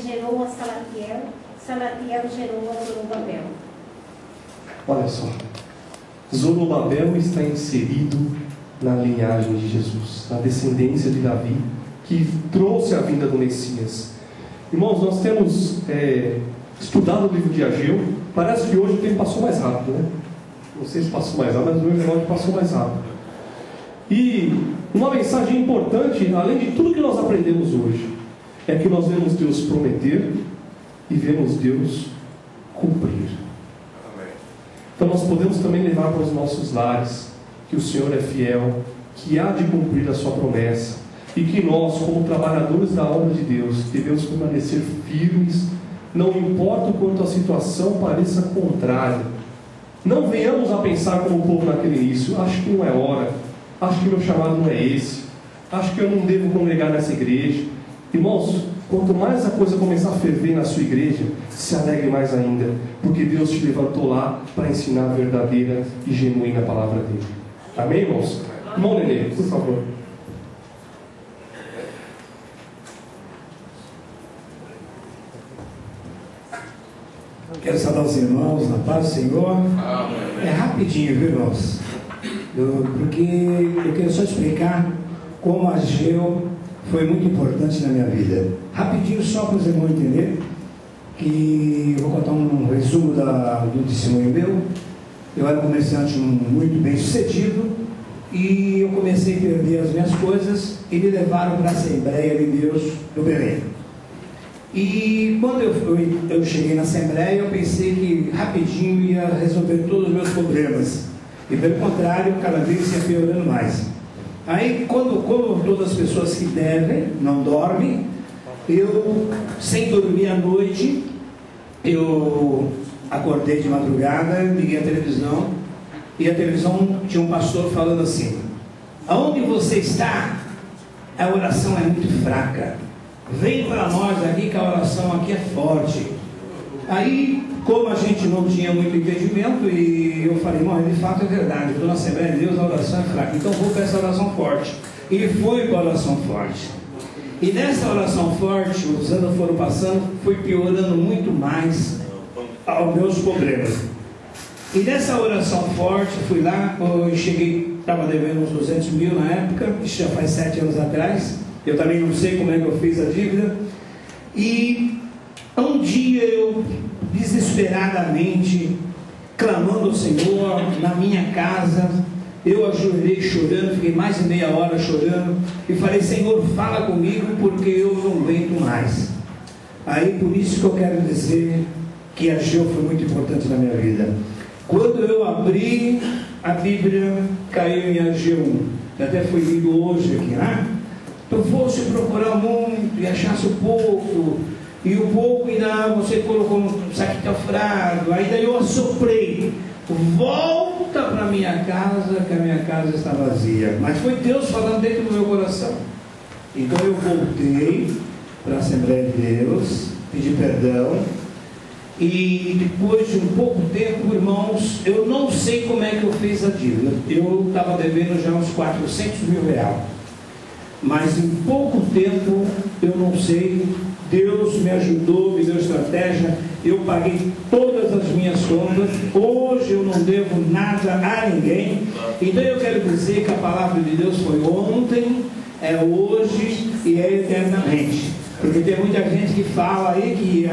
gerou a Salatiel gerou a Zorobabel. Olha só, Zorobabel está inserido na linhagem de Jesus, na descendência de Davi, que trouxe a vinda do Messias. Irmãos, nós temos estudado o livro de Ageu. Parece que hoje o tempo passou mais rápido, né? Não sei se passou mais rápido, mas o relógio passou mais rápido. E uma mensagem importante, além de tudo que nós aprendemos hoje, é que nós vemos Deus prometer e vemos Deus cumprir. Então nós podemos também levar para os nossos lares que o Senhor é fiel, que há de cumprir a sua promessa, e que nós, como trabalhadores da obra de Deus, devemos permanecer firmes, não importa o quanto a situação pareça contrária. Não venhamos a pensar como o povo naquele início: acho que não é hora, acho que meu chamado não é esse, acho que eu não devo congregar nessa igreja. Irmãos, quanto mais a coisa começar a ferver na sua igreja, se alegre mais ainda, porque Deus te levantou lá para ensinar a verdadeira e genuína palavra dele. Amém, irmãos? Irmão Nenê, por favor. Quero saudar os irmãos na paz do Senhor. É rapidinho, viu, irmãos? Porque eu quero só explicar como Ageu foi muito importante na minha vida. Rapidinho, só para os irmãos entenderem, que eu vou contar um resumo do testemunho meu. Eu era um comerciante muito bem sucedido e eu comecei a perder as minhas coisas e me levaram para a Assembleia de Deus do Belém. E quando eu cheguei na Assembleia, eu pensei que rapidinho ia resolver todos os meus problemas. E pelo contrário, cada vez ia piorando mais. Aí, como todas as pessoas que devem, não dormem, eu, sem dormir à noite, eu acordei de madrugada, liguei a televisão, e a televisão tinha um pastor falando assim: aonde você está, a oração é muito fraca. Vem para nós aqui que a oração aqui é forte. Aí, como a gente não tinha muito entendimento, e eu falei, irmão, de fato é verdade, eu estou na Assembleia de Deus, a oração é fraca, então vou para essa oração forte. E fui para a oração forte. E nessa oração forte, os anos foram passando, fui piorando muito mais aos meus problemas. E nessa oração forte, fui lá, eu cheguei, estava devendo uns 200 mil na época, isso já faz 7 anos atrás, eu também não sei como é que eu fiz a dívida. E um dia eu, desesperadamente, clamando ao Senhor, na minha casa, eu ajoelhei chorando, fiquei mais de meia hora chorando, e falei, Senhor, fala comigo, porque eu não aguento mais. Aí, por isso que eu quero dizer que Ageu foi muito importante na minha vida. Quando eu abri a Bíblia, caiu em Ageu 1, que até foi lido hoje aqui, né? Tu fosse procurar muito e achasse o pouco, e o pouco ainda você colocou um saquinho calfrado, aí daí eu assoprei, volta para minha casa, que a minha casa está vazia. Mas foi Deus falando dentro do meu coração. Então eu voltei para a Assembleia de Deus, pedi perdão, e depois de um pouco tempo, irmãos, eu não sei como é que eu fiz a dívida. Eu estava devendo já uns 400 mil reais, mas em pouco tempo, eu não sei, Deus me ajudou, me deu estratégia, eu paguei todas as minhas contas, hoje eu não devo nada a ninguém. Então eu quero dizer que a palavra de Deus foi ontem, é hoje e é eternamente. Porque tem muita gente que fala aí que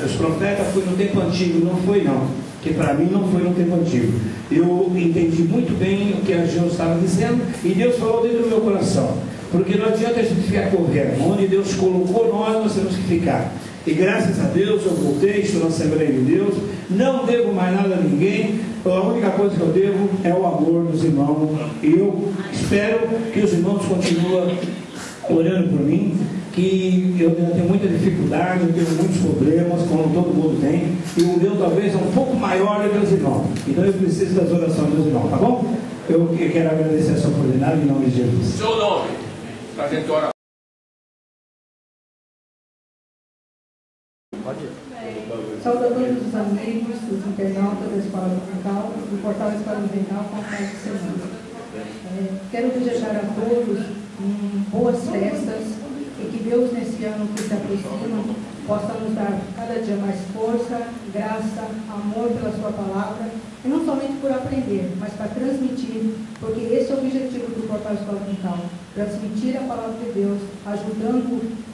os profetas foi no tempo antigo. Não foi não, que para mim não foi no tempo antigo. Eu entendi muito bem o que a Ageu estava dizendo, e Deus falou dentro do meu coração, porque não adianta a gente ficar correndo, onde Deus colocou nós temos que ficar. E graças a Deus eu voltei, estou na Assembleia de Deus, não devo mais nada a ninguém, a única coisa que eu devo é o amor dos irmãos, e eu espero que os irmãos continuem orando por mim, que eu tenho muita dificuldade, eu tenho muitos problemas, como todo mundo tem, e o meu talvez é um pouco maior do que os irmãos, então eu preciso das orações dos irmãos, tá bom? Eu quero agradecer essa oportunidade em nome de Jesus. Seu nome, para a gente orar. Saúde a todos os amigos, os internautas da Escola Dominical, do portal Escola Dominical com a paz do Senhor. Quero desejar a todos boas festas, e que Deus, nesse ano que se aproxima, possa nos dar cada dia mais força, graça, amor pela sua palavra, e não somente por aprender, mas para transmitir, porque esse é o objetivo do portal Escola Dominical, transmitir a palavra de Deus, ajudando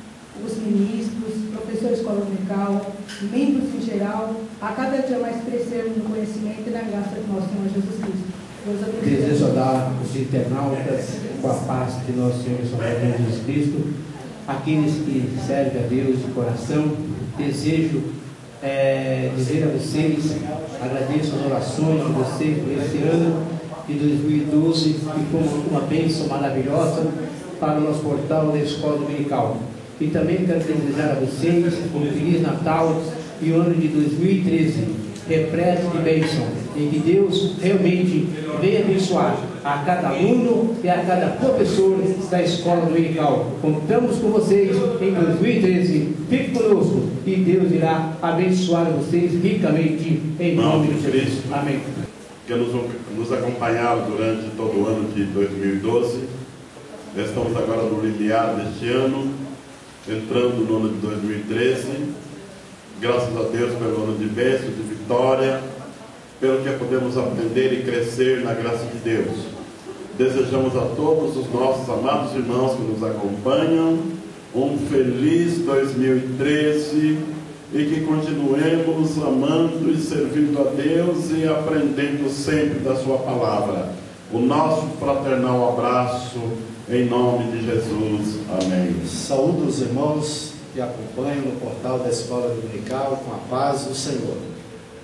os ministros, professores de escola dominical, membros em geral, a cada dia mais crescermos no conhecimento e na graça de nosso Senhor Jesus Cristo. Desejo dar aos internautas com a paz de nosso Senhor Jesus Cristo, aqueles que servem a Deus de coração. Desejo dizer a vocês, agradeço as orações de vocês por esse ano de 2012, que foi uma bênção maravilhosa para o nosso portal da Escola Dominical. E também quero desejar a vocês um Feliz Natal e o ano de 2013 repleto de bênção, em que Deus realmente venha abençoar a cada aluno e a cada professor da Escola Dominical. Contamos com vocês em 2013. Fique conosco e Deus irá abençoar vocês ricamente em nome de Jesus. Amém. Que nos acompanharam durante todo o ano de 2012. Estamos agora no limiar deste ano, entrando no ano de 2013, graças a Deus pelo ano de bênção, de vitória, pelo que podemos aprender e crescer na graça de Deus. Desejamos a todos os nossos amados irmãos que nos acompanham um feliz 2013 e que continuemos amando e servindo a Deus e aprendendo sempre da sua palavra. O nosso fraternal abraço em nome de Jesus. Amém. Saúdo os irmãos que acompanham no portal da Escola Dominical com a paz do Senhor.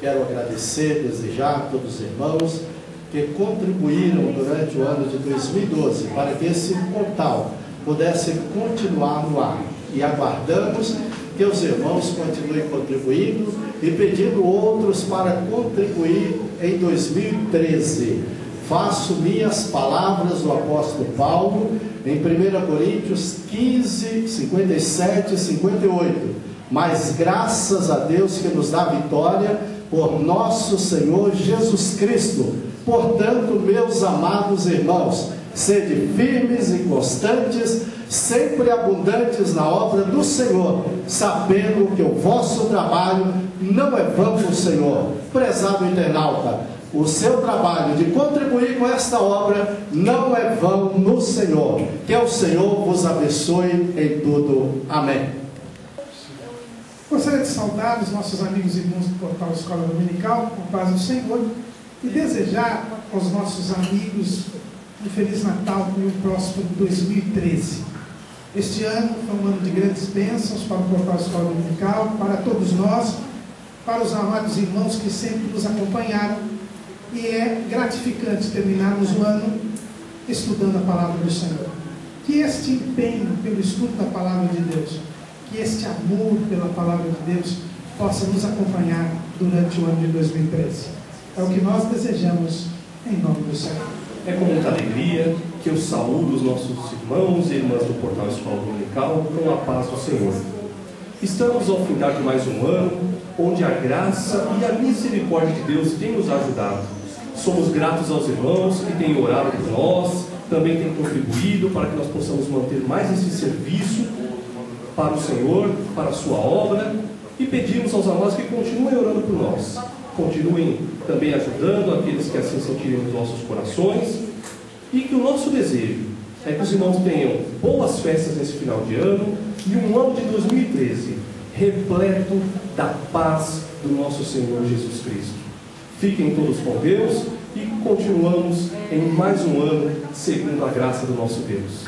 Quero agradecer, desejar a todos os irmãos que contribuíram durante o ano de 2012 para que esse portal pudesse continuar no ar. E aguardamos que os irmãos continuem contribuindo e pedindo outros para contribuir em 2013. Faço minhas palavras do apóstolo Paulo em 1 Coríntios 15, 57 e 58. mas graças a Deus que nos dá vitória por nosso Senhor Jesus Cristo. Portanto, meus amados irmãos, sede firmes e constantes, sempre abundantes na obra do Senhor, sabendo que o vosso trabalho não é vão no Senhor. Prezado internauta, o seu trabalho de contribuir com esta obra não é vão no Senhor. Que o Senhor vos abençoe em tudo. Amém. Gostaria de saudar os nossos amigos e irmãos do Portal Escola Dominical, com a paz do Senhor, e desejar aos nossos amigos um Feliz Natal e um próspero 2013. Este ano foi um ano de grandes bênçãos para o Portal Escola Dominical, para todos nós, para os amados irmãos que sempre nos acompanharam, e é gratificante terminarmos o ano estudando a Palavra do Senhor. Que este empenho pelo estudo da Palavra de Deus, que este amor pela Palavra de Deus possa nos acompanhar durante o ano de 2013. É o que nós desejamos em nome do Senhor. É com muita alegria que eu saúdo os nossos irmãos e irmãs do Portal Escola Dominical com a paz do Senhor. Estamos ao final de mais um ano, onde a graça e a misericórdia de Deus têm nos ajudado. Somos gratos aos irmãos que têm orado por nós, também têm contribuído para que nós possamos manter mais esse serviço para o Senhor, para a sua obra, e pedimos aos amados que continuem orando por nós. Continuem também ajudando aqueles que assim sentirem nos nossos corações, e que o nosso desejo é que os irmãos tenham boas festas nesse final de ano e um ano de 2013 repleto da paz do nosso Senhor Jesus Cristo. Fiquem todos com Deus e continuamos em mais um ano segundo a graça do nosso Deus.